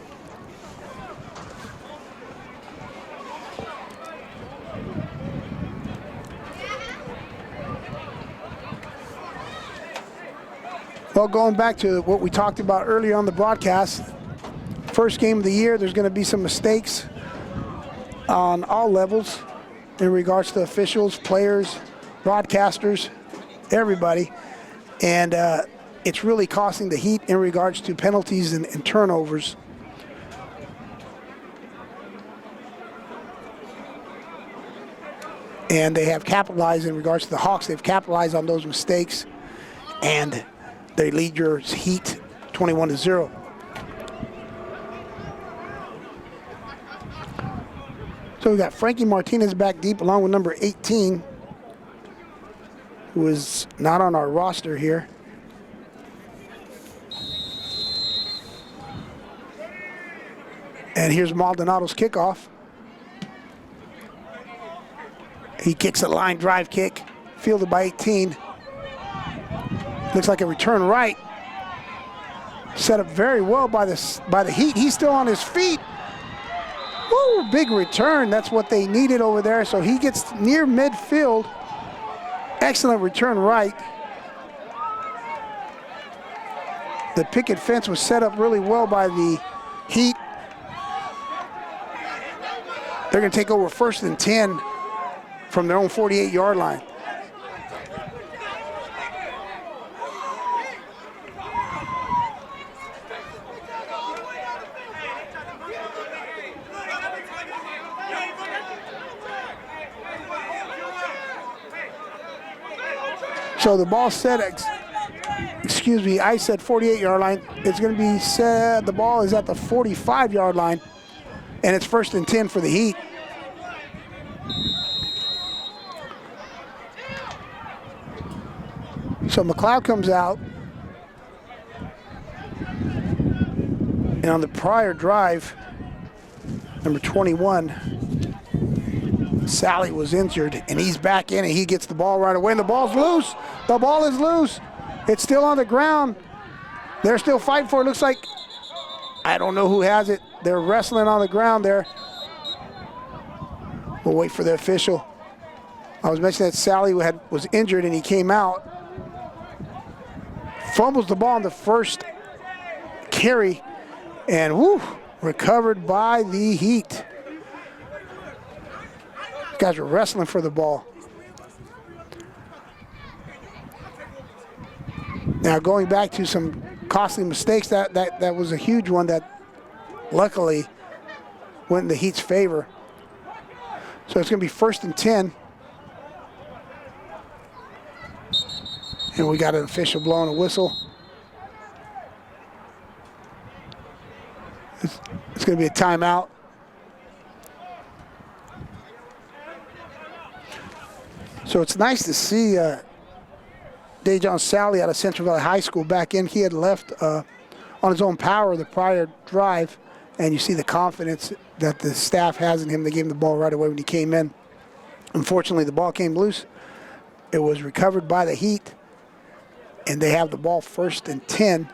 Well, going back to what we talked about earlier on the broadcast, first game of the year, there's going to be some mistakes on all levels in regards to officials, players, broadcasters, everybody. And it's really costing the Heat in regards to penalties and turnovers. And they have capitalized in regards to the Hawks. They've capitalized on those mistakes. And they lead your Heat 21-0. So we got Frankie Martinez back deep along with number 18, who is not on our roster here. And here's Maldonado's kickoff. He kicks a line drive kick, fielded by 18. Looks like a return right. Set up very well by the Heat. He's still on his feet. Woo, big return. That's what they needed over there. So he gets near midfield. Excellent return right. The picket fence was set up really well by the Heat. They're going to take over 1st and 10 from their own 48-yard line. So the ball set, excuse me, I said 48-yard line. It's going to be set, the ball is at the 45-yard line, and it's 1st and 10 for the Heat. So McLeod comes out. And on the prior drive, number 21, Sally was injured, and he's back in, and he gets the ball right away, and the ball's loose. The ball is loose. It's still on the ground. They're still fighting for it. Looks like, I don't know who has it. They're wrestling on the ground there. We'll wait for the official. I was mentioning that Sally was injured, and he came out. Fumbles the ball on the first carry, and recovered by the Heat. These guys are wrestling for the ball. Now going back to some costly mistakes, that was a huge one that luckily went in the Heat's favor. So it's going to be 1st and 10. And we got an official blowing a whistle. It's going to be a timeout. So it's nice to see Dejon Sally out of Central Valley High School back in. He had left on his own power the prior drive, and you see the confidence that the staff has in him. They gave him the ball right away when he came in. Unfortunately, the ball came loose. It was recovered by the Heat, and they have the ball 1st and 10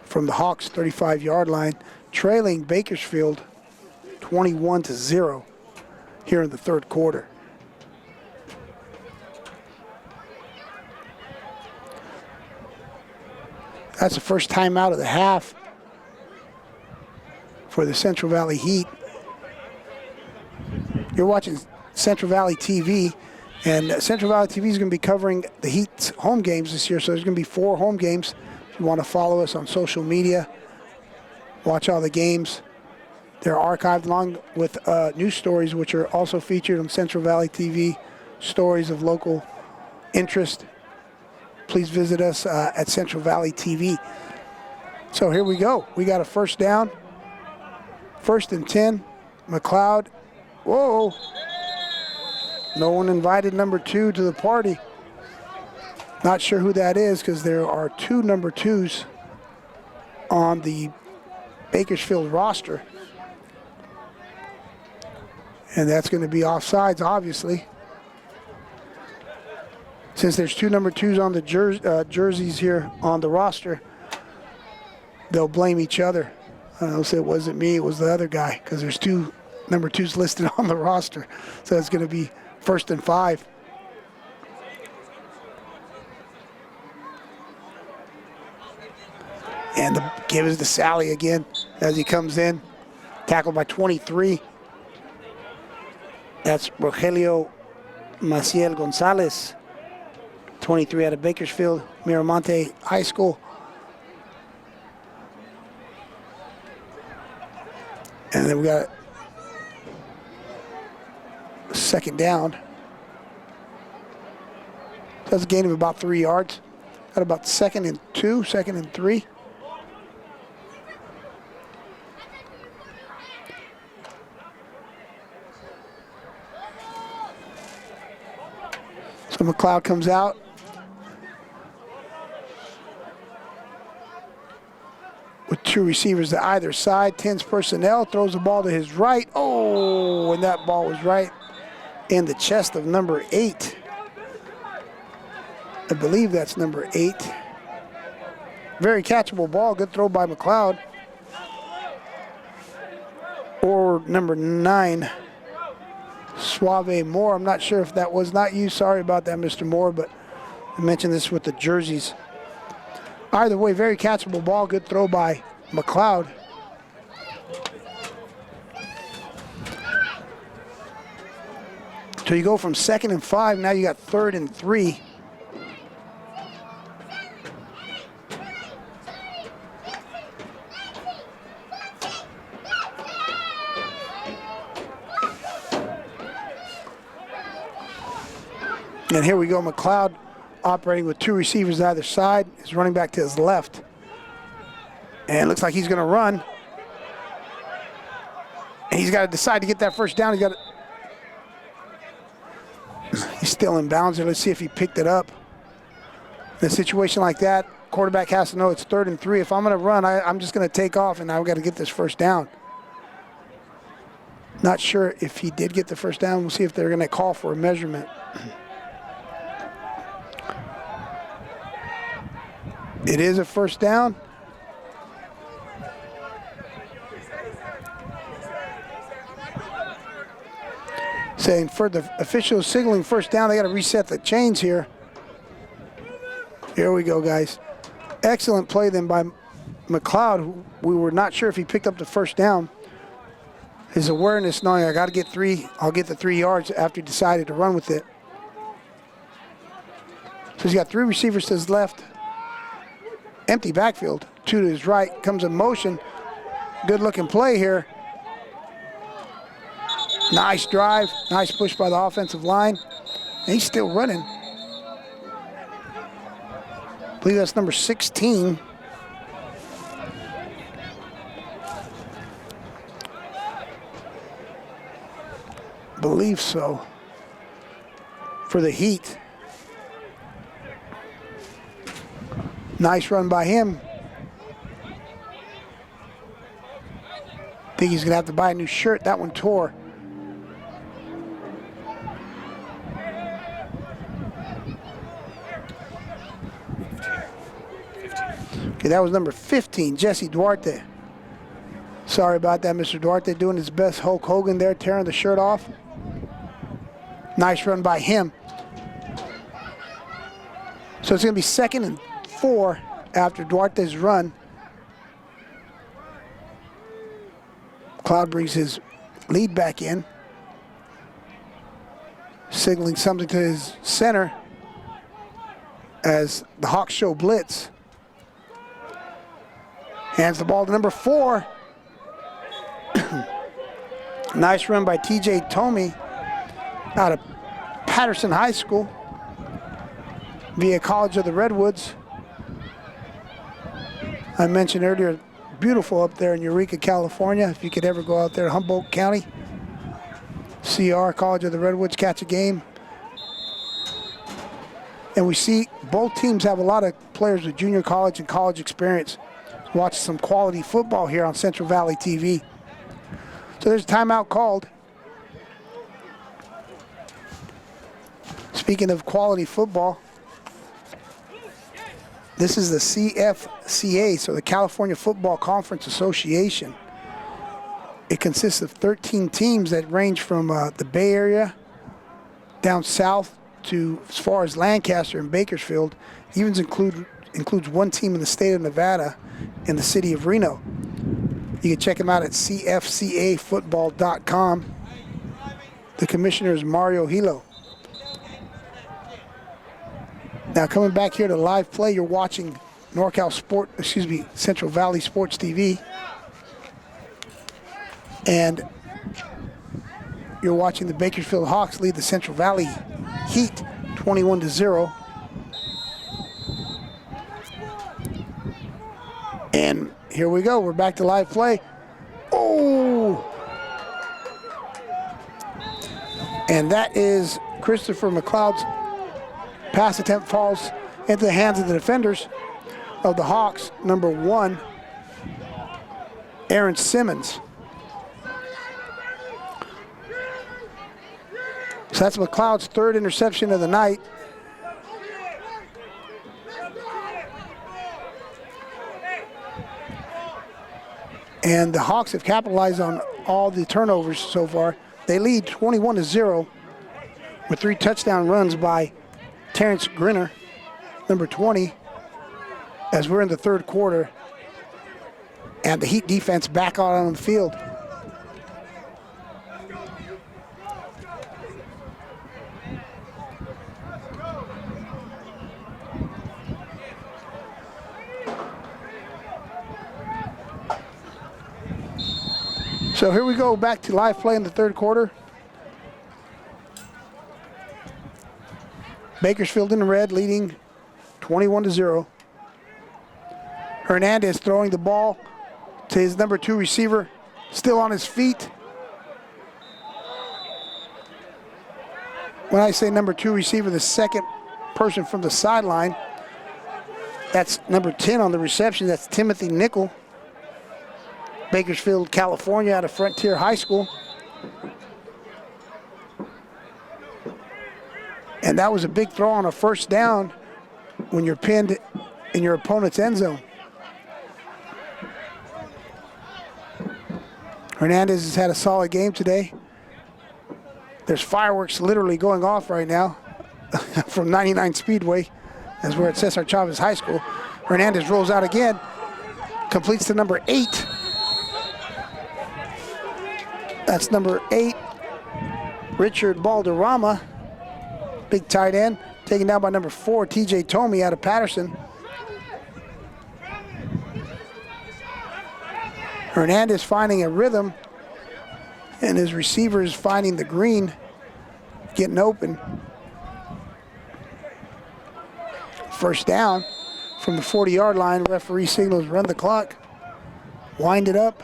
from the Hawks' 35-yard line, trailing Bakersfield 21-0 here in the 3rd quarter. That's the first timeout of the half for the Central Valley Heat. You're watching Central Valley TV, and Central Valley TV is going to be covering the Heat's home games this year, so there's going to be 4 home games. If you want to follow us on social media, watch all the games. They're archived along with news stories, which are also featured on Central Valley TV, stories of local interest. Please visit us at Central Valley TV. So here we go. We got a first down. 1st and 10. McLeod. Whoa. No one invited number 2 to the party. Not sure who that is because there are 2 number 2s on the Bakersfield roster. And that's going to be offsides, obviously. Since there's 2 number 2s on the jerseys here on the roster, they'll blame each other. They'll say it wasn't me, it was the other guy, because there's 2 number 2s listed on the roster. So it's going to be 1st and 5. And the give is to Sally again as he comes in. Tackled by 23. That's Rogelio Maciel Gonzalez. 23 out of Bakersfield, Miramonte High School. And then we got a 2nd down. That's a gain of about 3 yards. Got about 2nd and 2, 2nd and 3. So McLeod comes out. With 2 receivers to either side. 10's personnel, throws the ball to his right. Oh, and that ball was right in the chest of number 8. I believe that's number 8. Very catchable ball. Good throw by McLeod. Or number 9, Suave Moore. I'm not sure if that was not you. Sorry about that, Mr. Moore, but I mentioned this with the jerseys. Either way, very catchable ball. Good throw by McLeod. So you go from 2nd and 5, now you got 3rd and 3. And here we go, McLeod operating with 2 receivers either side. He's running back to his left. And it looks like he's going to run. And he's got to decide to get that first down. He's still in bounds there. Let's see if he picked it up. In a situation like that, quarterback has to know it's 3rd and 3. If I'm going to run, I'm just going to take off, and I've got to get this first down. Not sure if he did get the first down. We'll see if they're going to call for a measurement. It is a first down. Saying for the officials signaling first down, they got to reset the chains here. Here we go, guys. Excellent play then by McLeod. We were not sure if he picked up the first down. His awareness knowing I got to get 3, I'll get the 3 yards after he decided to run with it. So he's got 3 receivers to his left. Empty backfield. 2 to his right. Comes in motion. Good looking play here. Nice drive. Nice push by the offensive line. And he's still running. I believe that's number 16. Believe so. For the Heat. Nice run by him. Think he's gonna have to buy a new shirt. That one tore. Okay, that was number 15, Jesse Duarte. Sorry about that, Mr. Duarte, doing his best Hulk Hogan there, tearing the shirt off. Nice run by him. So it's going to be 2nd and 4 after Duarte's run. Cloud brings his lead back in, signaling something to his center as the Hawks show blitz. Hands the ball to number 4. Nice run by TJ Tomey out of Patterson High School via College of the Redwoods. I mentioned earlier, beautiful up there in Eureka, California. If you could ever go out there, Humboldt County, CR, College of the Redwoods, catch a game. And we see both teams have a lot of players with junior college and college experience. Watch some quality football here on Central Valley TV. So there's a timeout called. Speaking of quality football, this is the CFCA, so the California Football Conference Association. It consists of 13 teams that range from the Bay Area down south to as far as Lancaster and Bakersfield. Even includes one team in the state of Nevada in the city of Reno. You can check them out at cfcafootball.com. The commissioner is Mario Hilo. Now coming back here to live play, you're watching Central Valley Sports TV. And you're watching the Bakersfield Hawks lead the Central Valley Heat 21-0. And here we go. We're back to live play. Oh! And that is Christopher McLeod's pass attempt falls into the hands of the defenders of the Hawks. Number 1, Aaron Simmons. So that's McLeod's 3rd interception of the night. And the Hawks have capitalized on all the turnovers so far. They lead 21-0 with 3 touchdown runs by Terrence Grinner, number 20, as we're in the 3rd quarter. And the Heat defense back out on the field. So here we go, back to live play in the 3rd quarter. Bakersfield in the red, leading 21-0. Hernandez throwing the ball to his number 2 receiver, still on his feet. When I say number 2 receiver, the 2nd person from the sideline, that's number 10 on the reception. That's Timothy Nickel, Bakersfield, California, out of Frontier High School. And that was a big throw on a first down when you're pinned in your opponent's end zone. Hernandez has had a solid game today. There's fireworks literally going off right now from 99 Speedway, as we're at Cesar Chavez High School. Hernandez rolls out again, completes to number 8. That's number 8, Richard Balderrama, big tight end, taken down by number 4, TJ Tomey out of Patterson. Hernandez finding a rhythm, and his receiver is finding the green, getting open. First down from the 40-yard line. Referee signals run the clock. Wind it up.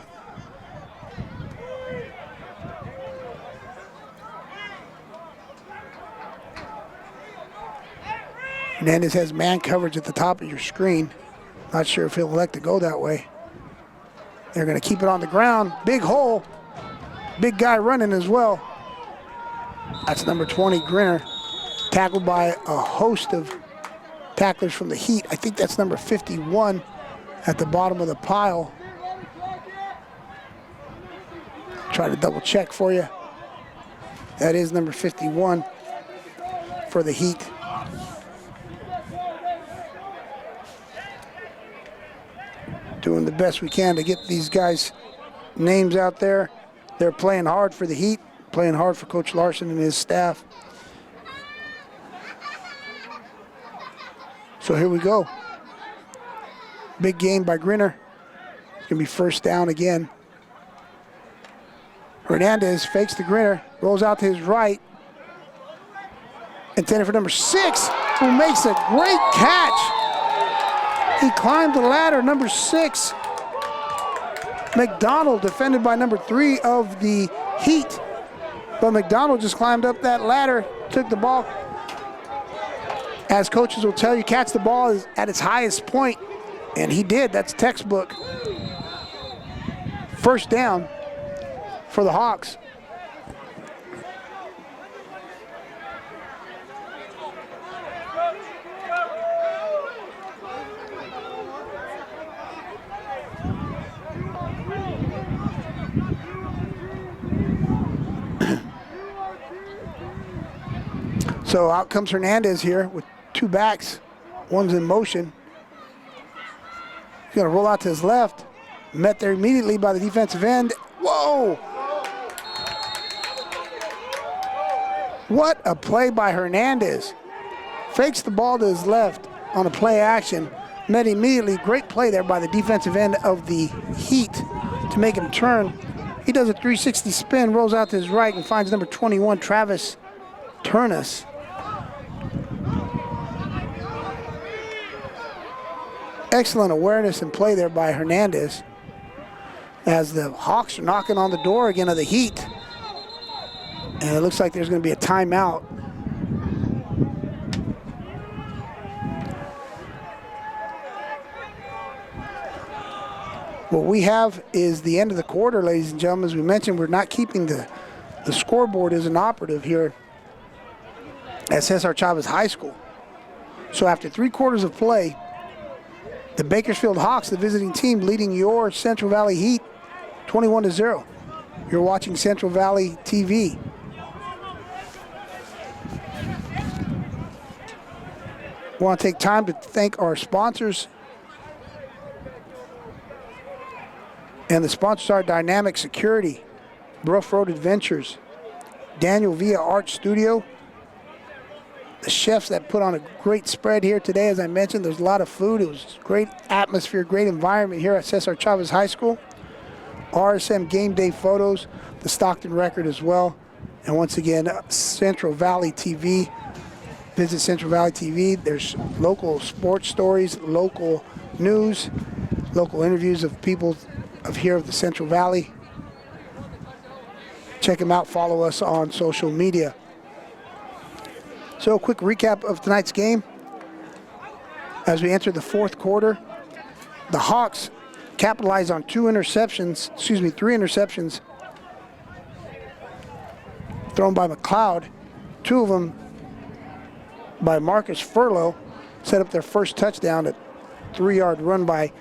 Hernandez has man coverage at the top of your screen. Not sure if he'll elect to go that way. They're going to keep it on the ground. Big hole. Big guy running as well. That's number 20, Grinner. Tackled by a host of tacklers from the Heat. I think that's number 51 at the bottom of the pile. Try to double check for you. That is number 51 for the Heat. Doing the best we can to get these guys' names out there. They're playing hard for the Heat, playing hard for Coach Larson and his staff. So here we go. Big gain by Grinner. It's going to be first down again. Hernandez fakes the Grinner, rolls out to his right. Intended for number 6, who makes a great catch. He climbed the ladder, number 6. McDonald defended by number 3 of the Heat. But McDonald just climbed up that ladder, took the ball. As coaches will tell you, catch the ball is at its highest point, and he did. That's textbook. First down for the Hawks. So out comes Hernandez here with 2 backs. One's in motion. He's going to roll out to his left. Met there immediately by the defensive end. Whoa! What a play by Hernandez. Fakes the ball to his left on a play action. Met immediately. Great play there by the defensive end of the Heat to make him turn. He does a 360 spin, rolls out to his right, and finds number 21, Travis Turnus. Excellent awareness and play there by Hernandez as the Hawks are knocking on the door again of the Heat. And it looks like there's going to be a timeout. What we have is the end of the quarter, ladies and gentlemen. As we mentioned, we're not keeping the scoreboard as an operative here at Cesar Chavez High School. So after 3 quarters of play, the Bakersfield Hawks, the visiting team, leading your Central Valley Heat 21-0. You're watching Central Valley TV. I want to take time to thank our sponsors. And the sponsors are Dynamic Security, Brough Road Adventures, Daniel Villa Art Studio, the chefs that put on a great spread here today. As I mentioned, there's a lot of food. It was great atmosphere, great environment here at Cesar Chavez High School. RSM Game Day Photos, the Stockton Record as well. And once again, Central Valley TV. Visit Central Valley TV. There's local sports stories, local news, local interviews of people of here of the Central Valley. Check them out. Follow us on social media. So a quick recap of tonight's game. As we enter the 4th quarter, the Hawks capitalized on 3 interceptions thrown by McLeod. 2 of them by Marcus Furlow set up their first touchdown. A 3-yard run by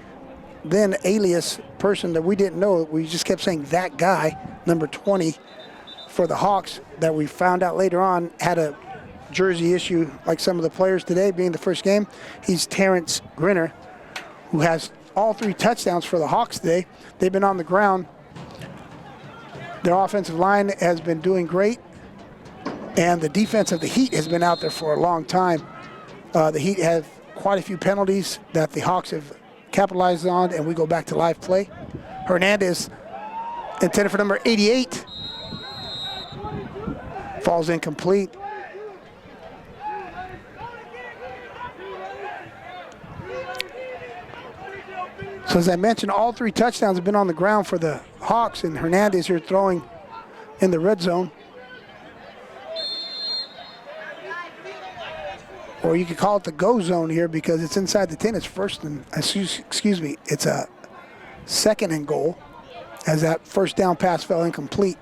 then alias person that we didn't know. We just kept saying that guy, number 20 for the Hawks, that we found out later on had a jersey issue like some of the players today, being the first game. He's Terrence Grinner, who has all 3 touchdowns for the Hawks today. They've been on the ground. Their offensive line has been doing great, and the defense of the Heat has been out there for a long time. The Heat have quite a few penalties that the Hawks have capitalized on, and we go back to live play. Hernandez, intended for number 88, falls incomplete. So as I mentioned, all 3 touchdowns have been on the ground for the Hawks, and Hernandez here throwing in the red zone. Or you could call it the go zone here because it's inside the 10. It's first and, excuse me, it's a 2nd and goal as that first down pass fell incomplete.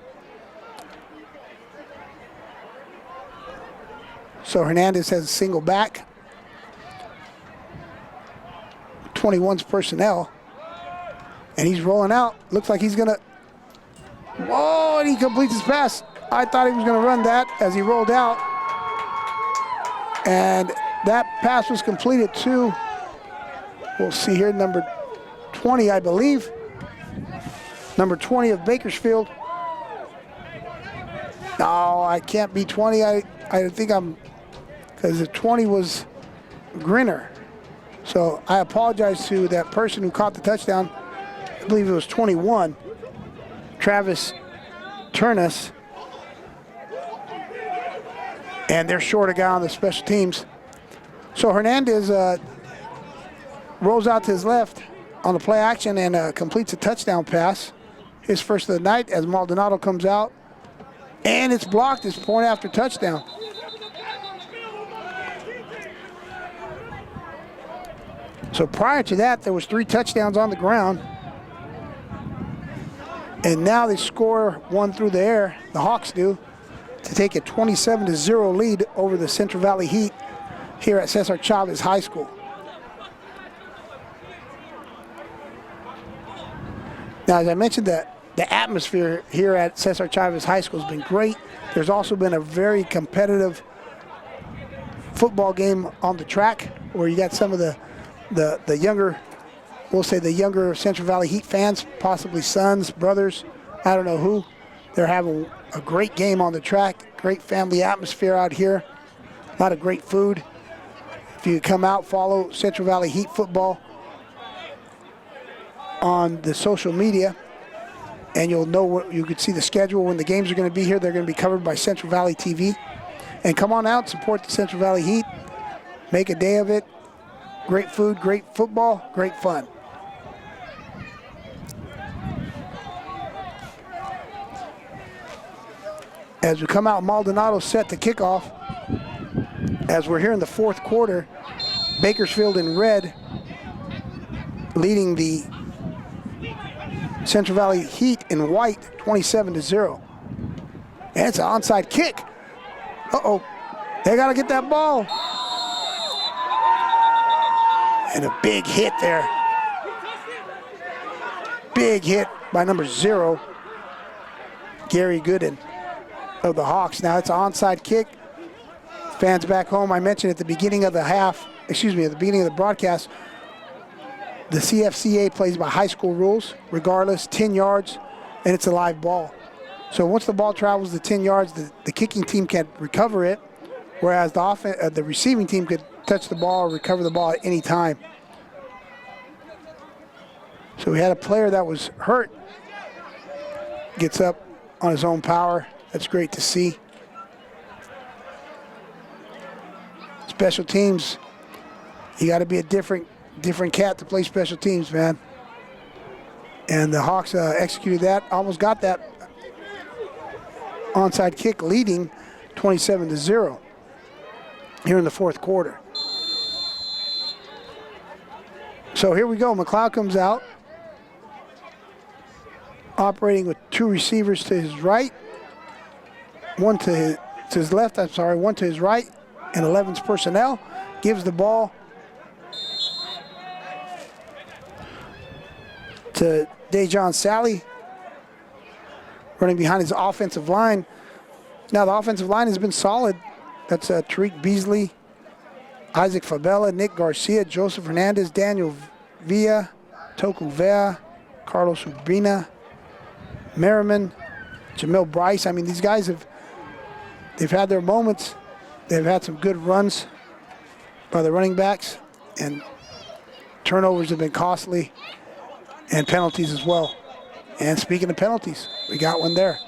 So Hernandez has a single back. 21's personnel. And he's rolling out. Looks like he's going to. Whoa, and he completes his pass. I thought he was going to run that as he rolled out. And that pass was completed to, we'll see here, number 20, I believe. Number 20 of Bakersfield. No, I can't be 20. I think I'm, because the 20 was Grinner. So I apologize to that person who caught the touchdown. I believe it was 21, Travis Turnus. And they're short a guy on the special teams. So Hernandez rolls out to his left on the play action and completes a touchdown pass. His first of the night as Maldonado comes out. And it's blocked. It's point after touchdown. So prior to that, there was 3 touchdowns on the ground. And now they score 1 through the air, the Hawks do, to take a 27-0 lead over the Central Valley Heat here at Cesar Chavez High School. Now, as I mentioned, the atmosphere here at Cesar Chavez High School has been great. There's also been a very competitive football game on the track where you got some of the younger, we'll say the younger Central Valley Heat fans, possibly sons, brothers, I don't know who. They're having a great game on the track, great family atmosphere out here, a lot of great food. If you come out, follow Central Valley Heat football on the social media, and you'll know what you could see the schedule when the games are going to be here. They're going to be covered by Central Valley TV. And come on out, support the Central Valley Heat, make a day of it. Great food, great football, great fun. As we come out, Maldonado set to kickoff. As we're here in the 4th quarter, Bakersfield in red leading the Central Valley Heat in white, 27-0. And it's an onside kick. Uh-oh, they got to get that ball. And a big hit there. Big hit by number 0, Gary Gooden of the Hawks. Now it's an onside kick. Fans back home, I mentioned at the beginning of the at the beginning of the broadcast, the CFCA plays by high school rules, regardless, 10 yards, and it's a live ball. So once the ball travels the 10 yards, the kicking team can recover it, whereas the receiving team could touch the ball or recover the ball at any time. So we had a player that was hurt, gets up on his own power. That's great to see. Special teams, you got to be a different cat to play special teams, man. And the Hawks executed that, almost got that onside kick, leading 27-0 here in the 4th quarter. So here we go. McLeod comes out, operating with 2 receivers to his right. one to his left, one to his right, and 11's personnel. Gives the ball to Dejon Sally, running behind his offensive line. Now the offensive line has been solid. That's Tariq Beasley, Isaac Fabella, Nick Garcia, Joseph Hernandez, Daniel Villa, Toku Vea, Carlos Urbina, Merriman, Jamil Bryce. I mean, these guys they've had their moments. They've had some good runs by the running backs, and turnovers have been costly, and penalties as well. And speaking of penalties, we got one there.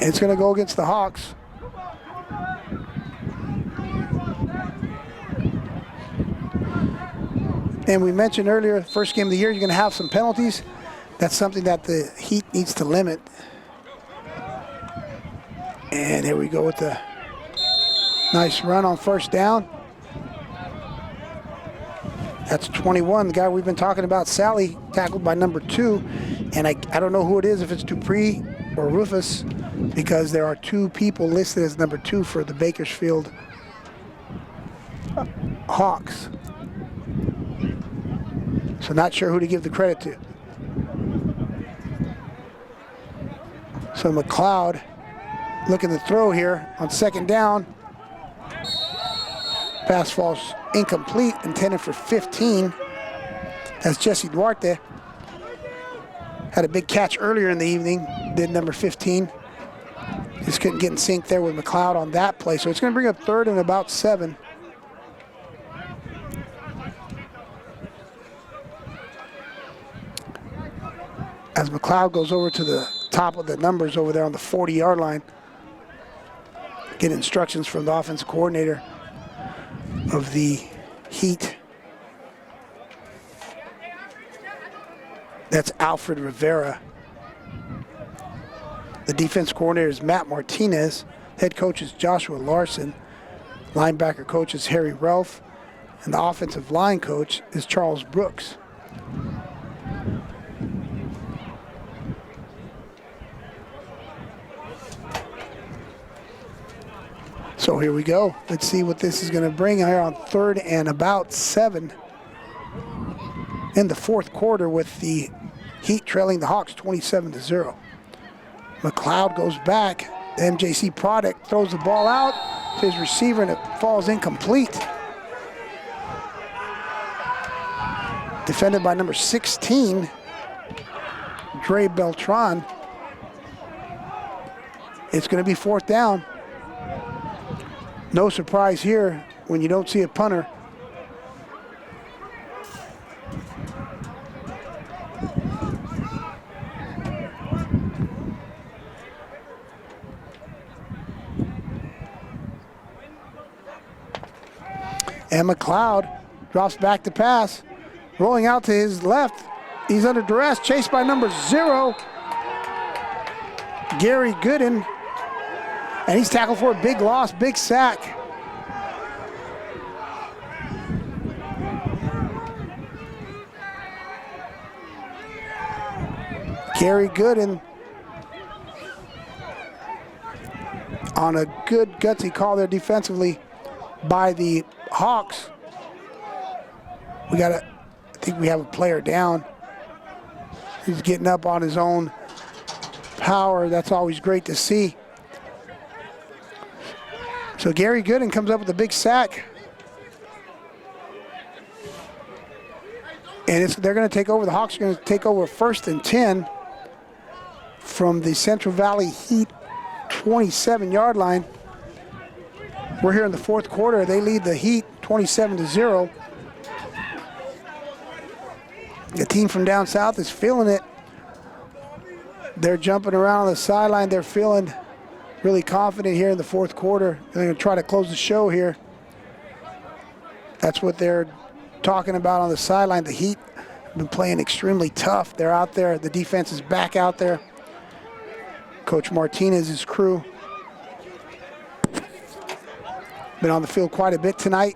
It's going to go against the Hawks. And we mentioned earlier, first game of the year, you're going to have some penalties. That's something that the Heat needs to limit. And here we go with the nice run on first down. That's 21, the guy we've been talking about, Sally, tackled by number 2. And I don't know who it is, if it's Dupree or Rufus, because there are 2 people listed as number 2 for the Bakersfield Hawks. So not sure who to give the credit to. So McLeod looking to throw here on second down. Pass falls incomplete, intended for 15. That's Jesse Duarte. Had a big catch earlier in the evening, did number 15. Just couldn't get in sync there with McLeod on that play. So it's going to bring up third and about 7. As McLeod goes over to the top of the numbers over there on the 40-yard line, get instructions from the offensive coordinator of the Heat. That's Alfred Rivera. The defense coordinator is Matt Martinez. Head coach is Joshua Larson. Linebacker coach is Harry Ralph. And the offensive line coach is Charles Brooks. So here we go. Let's see what this is going to bring here on third and about 7 in the fourth quarter, with the Heat trailing the Hawks 27-0. McLeod goes back. The MJC product throws the ball out to his receiver, and it falls incomplete. Defended by number 16, Dre Beltran. It's going to be fourth down. No surprise here when you don't see a punter. And McLeod drops back to pass. Rolling out to his left. He's under duress, chased by number 0, Gary Gooden. And he's tackled for a big loss, big sack. Gary Gooden on a good gutsy call there defensively by the Hawks. I think we have a player down. He's getting up on his own power. That's always great to see. So Gary Gooden comes up with a big sack. And they're going to take over. The Hawks are going to take over first and 10 from the Central Valley Heat 27-yard line. We're here in the fourth quarter. They lead the Heat 27-0. The team from down south is feeling it. They're jumping around on the sideline. They're feeling really confident here in the fourth quarter. They're going to try to close the show here. That's what they're talking about on the sideline. The Heat have been playing extremely tough. They're out there. The defense is back out there. Coach Martinez's crew been on the field quite a bit tonight,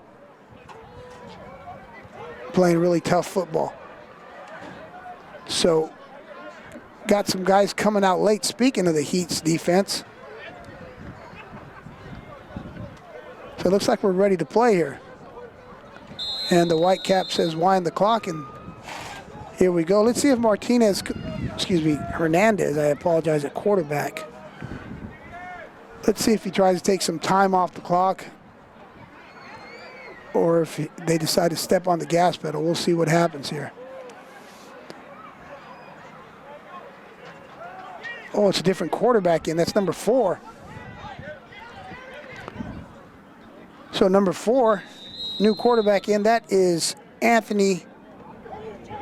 playing really tough football. So got some guys coming out late. Speaking of the Heat's defense. So it looks like we're ready to play here. And the white cap says wind the clock, and here we go. Let's see if Hernandez, I apologize, at quarterback. Let's see if he tries to take some time off the clock or if they decide to step on the gas pedal. We'll see what happens here. Oh, it's a different quarterback in. That's number 4. So number 4, new quarterback in. That is Anthony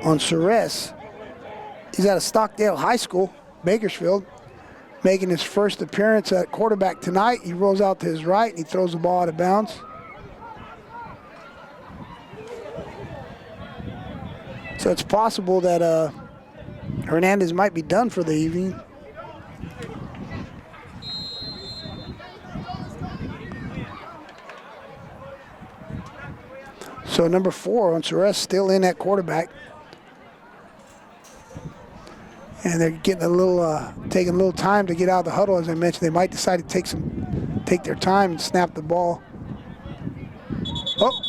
Onsures. He's out of Stockdale High School, Bakersfield, making his first appearance at quarterback tonight. He rolls out to his right and he throws the ball out of bounds. So it's possible that Hernandez might be done for the evening. So number 4, Onsures, still in at quarterback. And they're getting a little, taking a little time to get out of the huddle. As I mentioned, they might decide to take their time and snap the ball. Oh,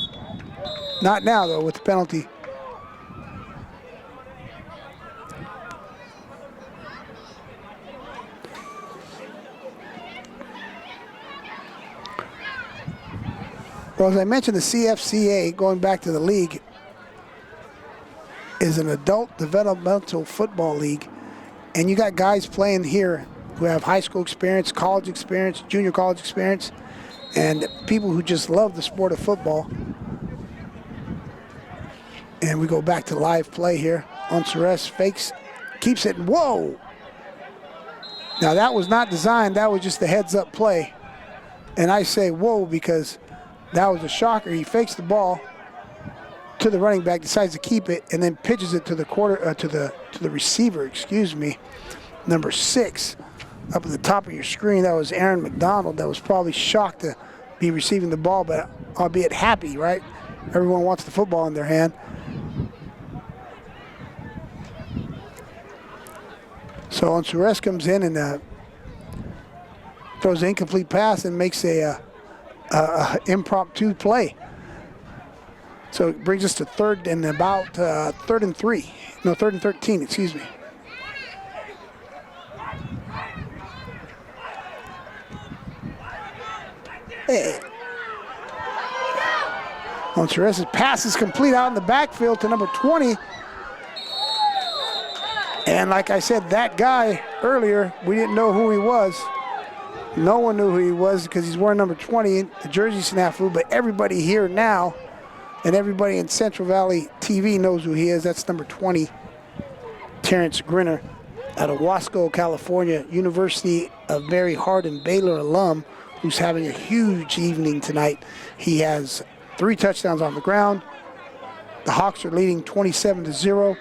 not now though, with the penalty. Well, as I mentioned, the CFCA, going back to the league, is an adult developmental football league. And you got guys playing here who have high school experience, college experience, junior college experience, and people who just love the sport of football. And we go back to live play here. Onsures fakes, keeps it, and whoa! Now that was not designed, that was just the heads-up play. And I say whoa because that was a shocker. He fakes the ball to the running back, decides to keep it, and then pitches it to the to the receiver. Excuse me, number 6, up at the top of your screen. That was Aaron McDonald. That was probably shocked to be receiving the ball, but albeit happy, right? Everyone wants the football in their hand. So Onsures comes in and throws an incomplete pass and makes a impromptu play. So it brings us to third and 13, excuse me. Hey. Onsures' pass is complete out in the backfield to number 20. And like I said, that guy earlier, we didn't know who he was. No one knew who he was because he's wearing number 20, the jersey snafu, but everybody here now and everybody in Central Valley TV knows who he is. That's number 20, Terrence Grinner, out of Wasco, California, University of Mary Hardin Baylor alum, who's having a huge evening tonight. He has 3 touchdowns on the ground. The Hawks are leading 27-0,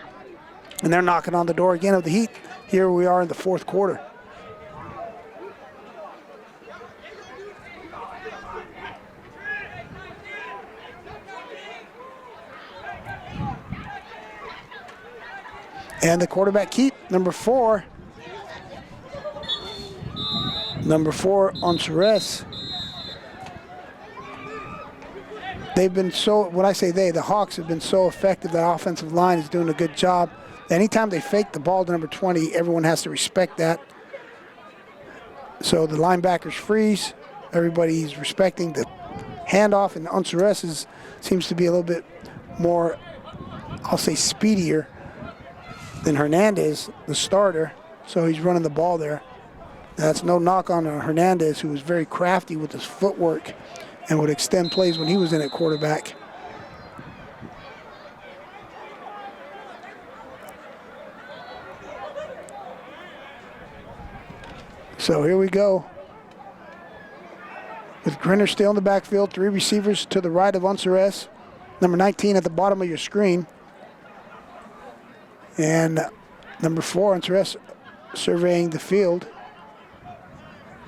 and they're knocking on the door again of the Heat. Here we are in the 4th quarter. And the quarterback keep, number 4. Number 4, Onsures. They've been so, when I say they, the Hawks have been so effective. The offensive line is doing a good job. Anytime they fake the ball to number 20, everyone has to respect that. So the linebackers freeze. Everybody's respecting the handoff, and Onsures seems to be a little bit more, I'll say, speedier than Hernandez, the starter. So he's running the ball there. That's no knock on Hernandez, who was very crafty with his footwork and would extend plays when he was in at quarterback. So here we go. With Grinner still in the backfield, 3 receivers to the right of Onsures. Number 19 at the bottom of your screen. And number 4, Onsures, surveying the field.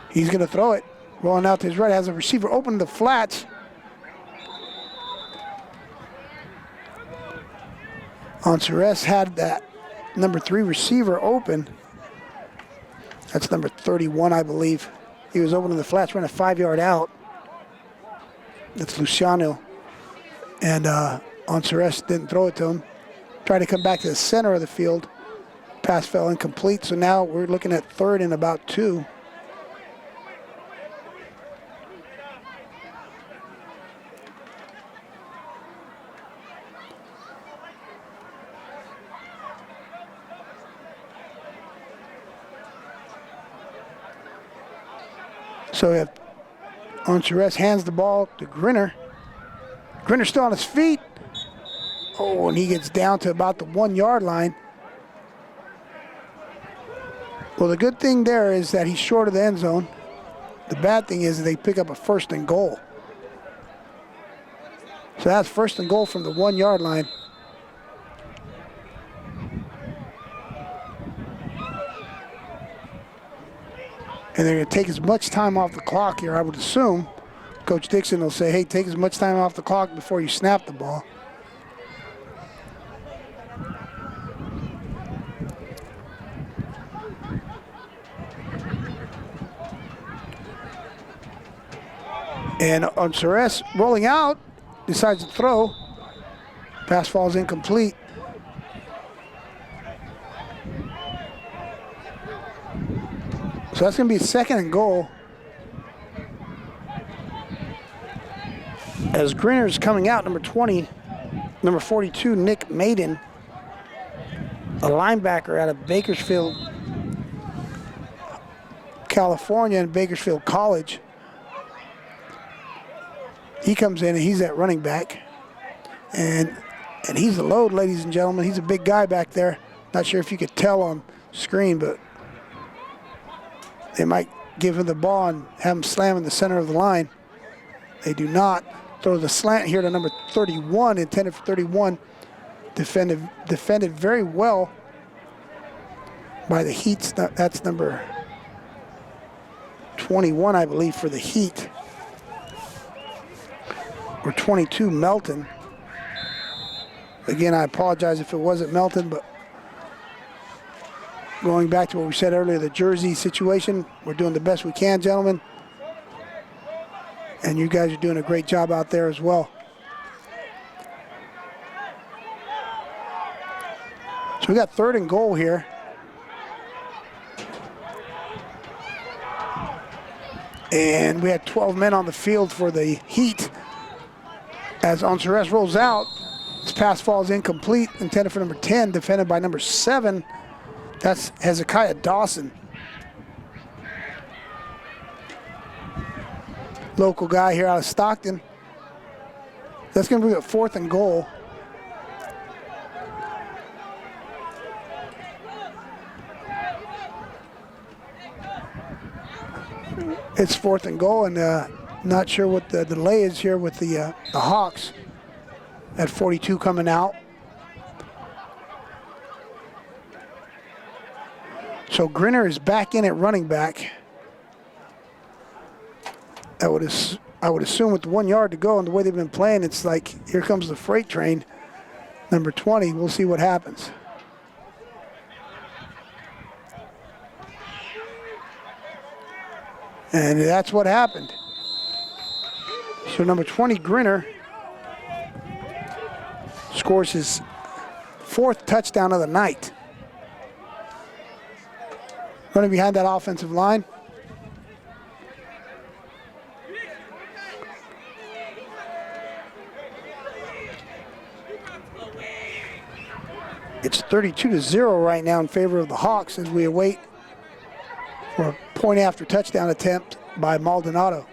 He's going to throw it. Rolling out to his right, has a receiver open the flats. Onsures had that number 3 receiver open. That's number 31, I believe. He was open in the flats, ran a 5-yard out. That's Luciano. And Onceres didn't throw it to him. Tried to come back to the center of the field. Pass fell incomplete, so now we're looking at 3rd and about 2. So we have Onceres hands the ball to Grinner. Grinner's still on his feet. Oh, and he gets down to about the 1-yard line. Well, the good thing there is that he's short of the end zone. The bad thing is that they pick up a 1st and goal. So that's 1st and goal from the 1-yard line. And they're going to take as much time off the clock here, I would assume. Coach Dixon will say, hey, take as much time off the clock before you snap the ball. And Onceres rolling out, decides to throw. Pass falls incomplete. So that's going to be 2nd and goal. As Grinner's coming out, number 20, number 42, Nick Maiden, a linebacker out of Bakersfield, California, and Bakersfield College. He comes in and he's at running back. And he's a load, ladies and gentlemen. He's a big guy back there. Not sure if you could tell on screen, but they might give him the ball and have him slam in the center of the line. They do not. Throw the slant here to number 31, intended for 31. Defended very well by the Heats. That's number 21, I believe, for the Heat. Or 22, Melton. Again, I apologize if it wasn't Melton, but going back to what we said earlier, the jersey situation, we're doing the best we can, gentlemen. And you guys are doing a great job out there as well. So we got 3rd and goal here. And we had 12 men on the field for the Heat. As Onceres rolls out, his pass falls incomplete, intended for number 10, defended by number 7. That's Hezekiah Dawson. Local guy here out of Stockton. That's going to be a 4th and goal. It's 4th and goal, and not sure what the delay is here with the Hawks at 42 coming out. So Grinner is back in at running back. I would assume with 1 yard to go and the way they've been playing, it's like, here comes the freight train, number 20. We'll see what happens. And that's what happened. So number 20, Grinner, scores his 4th touchdown of the night. Running behind that offensive line. It's 32-0 right now in favor of the Hawks as we await for a point after touchdown attempt by Maldonado.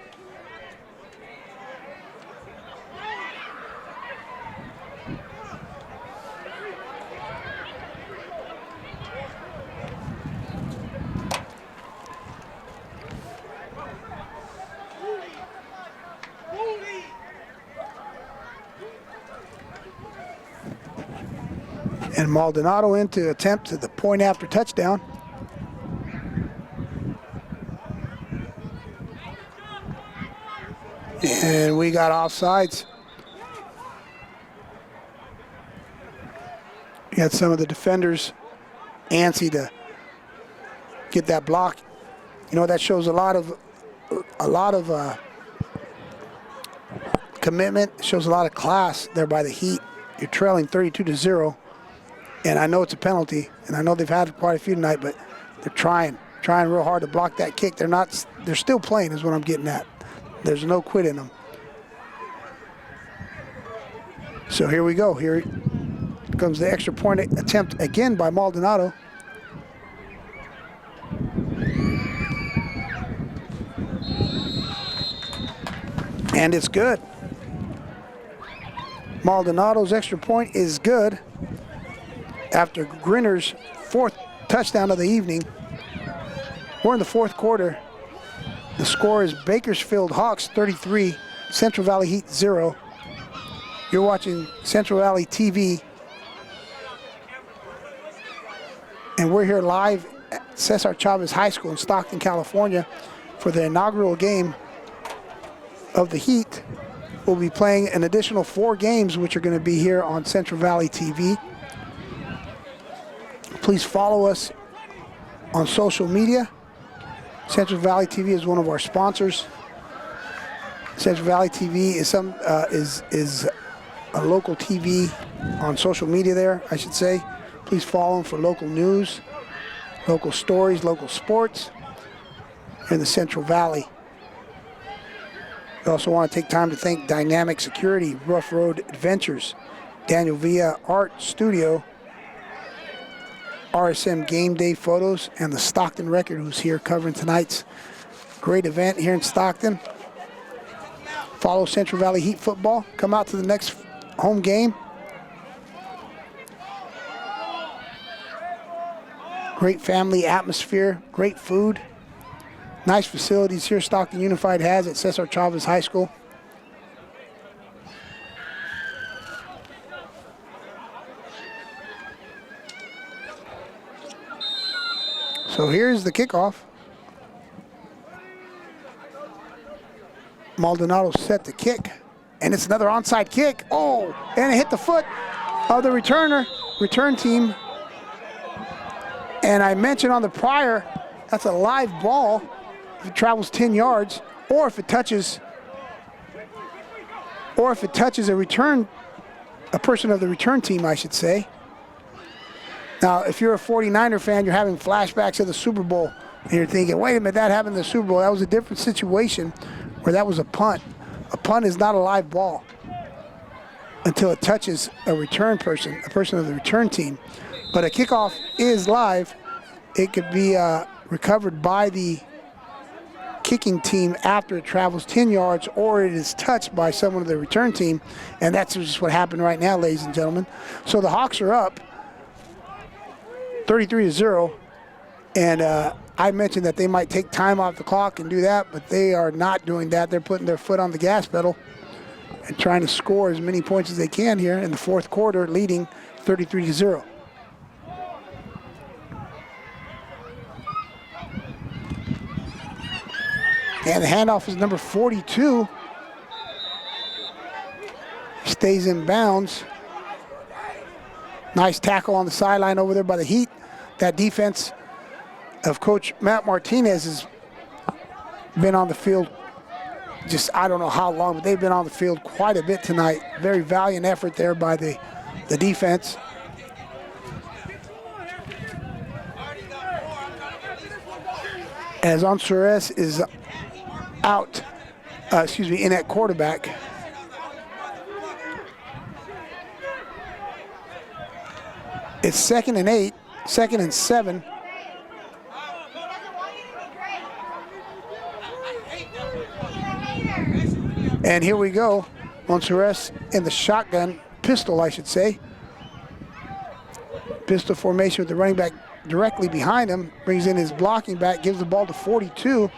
And Maldonado in to attempt the point after touchdown. And we got offsides. We got some of the defenders antsy to get that block. You know, that shows a lot of commitment. Shows a lot of class there by the Heat. You're trailing 32-0, and I know it's a penalty, and I know they've had quite a few tonight, but they're trying real hard to block that kick. They're still playing is what I'm getting at. There's no quit in them. So here we go. Here comes the extra point attempt again by Maldonado. And it's good. Maldonado's extra point is good after Grinner's 4th touchdown of the evening. We're in the 4th quarter. The score is Bakersfield Hawks 33, Central Valley Heat 0. You're watching Central Valley TV. And we're here live at Cesar Chavez High School in Stockton, California for the inaugural game of the Heat. We'll be playing an additional 4 games, which are going to be here on Central Valley TV. Please follow us on social media. Central Valley TV is one of our sponsors. Central Valley TV is a local TV on social media there, I should say. Please follow them for local news, local stories, local sports in the Central Valley. We also want to take time to thank Dynamic Security, Rough Road Adventures, Daniel Villa Art Studio, RSM Game Day Photos, and the Stockton Record, who's here covering tonight's great event here in Stockton. Follow Central Valley Heat football. Come out to the next home game. Great family atmosphere, great food. Nice facilities here Stockton Unified has at Cesar Chavez High School. So here's the kickoff. Maldonado set the kick, and it's another onside kick. Oh, and it hit the foot of the return team. And I mentioned on the prior, that's a live ball if it travels 10 yards, or if it touches a person of the return team, I should say. Now, if you're a 49er fan, you're having flashbacks of the Super Bowl, and you're thinking, wait a minute, that happened in the Super Bowl. That was a different situation where that was a punt. A punt is not a live ball until it touches a person of the return team. But a kickoff is live. It could be recovered by the kicking team after it travels 10 yards, or it is touched by someone of the return team, and that's just what happened right now, ladies and gentlemen. So the Hawks are up 33-0, and I mentioned that they might take time off the clock and do that, but they are not doing that. They're putting their foot on the gas pedal and trying to score as many points as they can here in the 4th quarter, leading 33-0. And the handoff is number 42. Stays in bounds. Nice tackle on the sideline over there by the Heat. That defense of Coach Matt Martinez has been on the field just I don't know how long, but they've been on the field quite a bit tonight. Very valiant effort there by the defense. As Ansures is out, in at quarterback. It's 2nd and 8, 2nd and 7. And here we go. Ansures in the shotgun, pistol, I should say. Pistol formation with the running back directly behind him, brings in his blocking back, gives the ball to 42.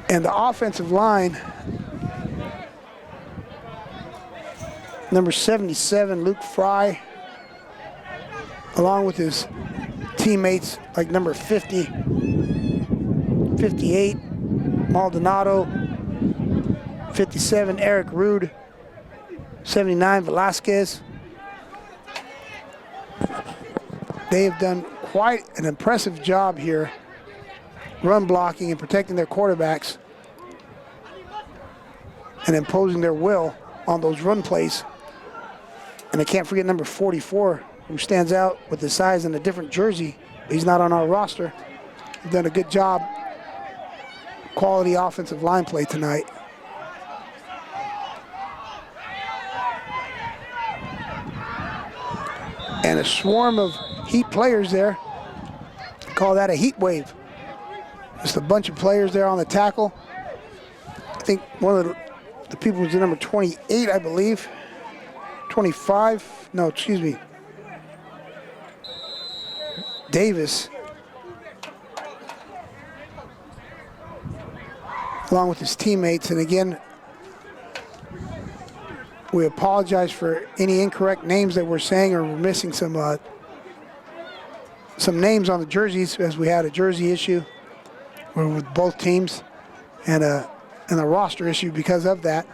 And the offensive line, number 77, Luke Fry, along with his teammates like number 50, 58, Maldonado, 57, Eric Rude, 79, Velasquez. They have done quite an impressive job here run blocking and protecting their quarterbacks and imposing their will on those run plays. And I can't forget number 44, who stands out with the size and a different jersey. He's not on our roster. He's done a good job. Quality offensive line play tonight. And a swarm of Heat players there. Call that a heat wave. Just a bunch of players there on the tackle. I think one of the people was the number 28, I believe. 25, no, excuse me. Davis. Along with his teammates. And again, we apologize for any incorrect names that we're saying, or we're missing some names on the jerseys, as we had a jersey issue with both teams and a roster issue because of that.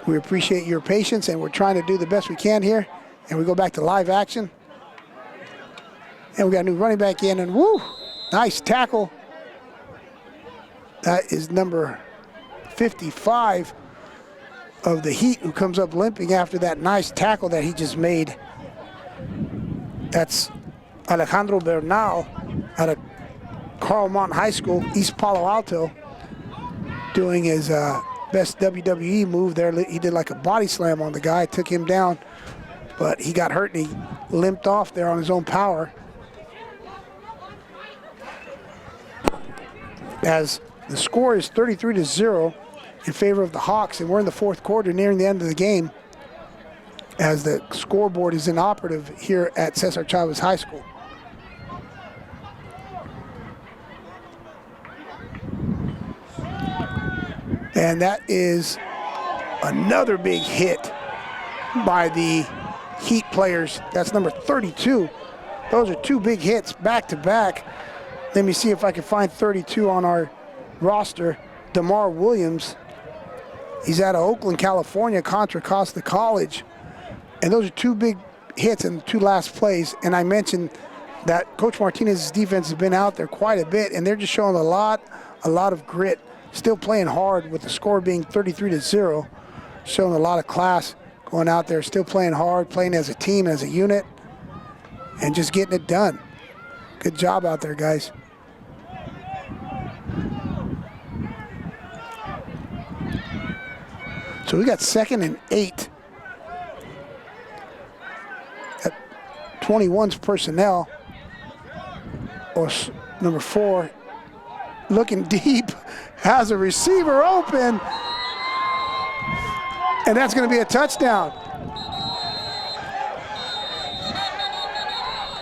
We appreciate your patience, and we're trying to do the best we can here. And we go back to live action. And we got a new running back in, and woo, nice tackle. That is number 55 of the Heat, who comes up limping after that nice tackle that he just made. That's Alejandro Bernal out of Carlmont High School, East Palo Alto, doing his best WWE move there. He did like a body slam on the guy, took him down, but he got hurt and he limped off there on his own power. As the score is 33-0 in favor of the Hawks, and we're in the fourth quarter, nearing the end of the game, as the scoreboard is inoperative here at Cesar Chavez High School. And that is another big hit by the Heat players. That's number 32. Those are two big hits back to back. Let me see if I can find 32 on our roster. DeMar Williams. He's out of Oakland, California, Contra Costa College. And those are two big hits in the two last plays. And I mentioned that Coach Martinez's defense has been out there quite a bit, and they're just showing a lot of grit. Still playing hard with the score being 33-0. Showing a lot of class going out there, still playing hard, playing as a team, as a unit, and just getting it done. Good job out there, guys. So we got 2nd and 8. At 21's personnel. Or number 4, looking deep, has a receiver open. And that's going to be a touchdown.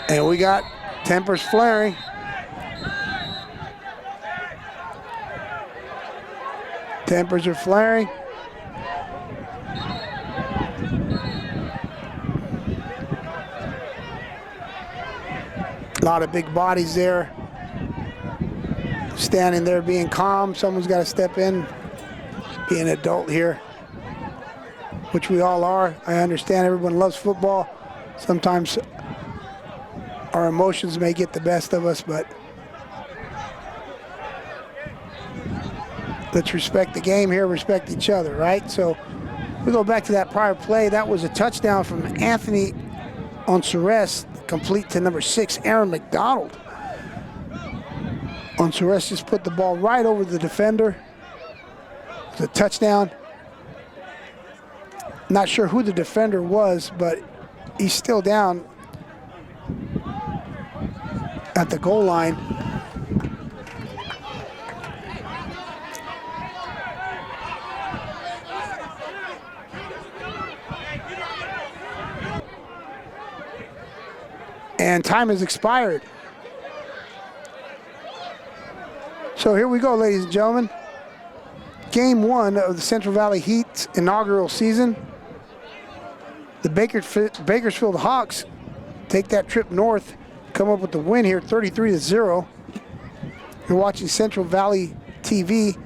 And we got tempers flaring. Tempers are flaring. A lot of big bodies there. Standing there being calm. Someone's got to step in, be an adult here, which we all are. I understand everyone loves football. Sometimes our emotions may get the best of us, but let's respect the game here, respect each other, right? So we go back to that prior play. That was a touchdown from Anthony Onsures, complete to number 6, Aaron McDonald. Onsures just put the ball right over the defender. It's a touchdown. Not sure who the defender was, but he's still down at the goal line. And time has expired. So here we go, ladies and gentlemen. Game 1 of the Central Valley Heat's inaugural season. The Bakersfield Hawks take that trip north, come up with the win here, 33-0. You're watching Central Valley TV.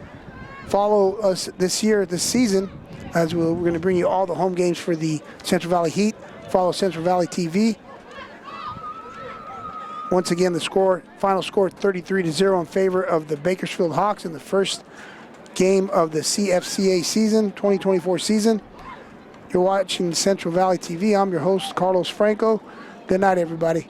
Follow us this season as we're going to bring you all the home games for the Central Valley Heat. Follow Central Valley TV. Once again, the final score 33-0 in favor of the Bakersfield Hawks in the first game of the CFCA season, 2024 season. You're watching Central Valley TV. I'm your host, Carlos Franco. Good night, everybody.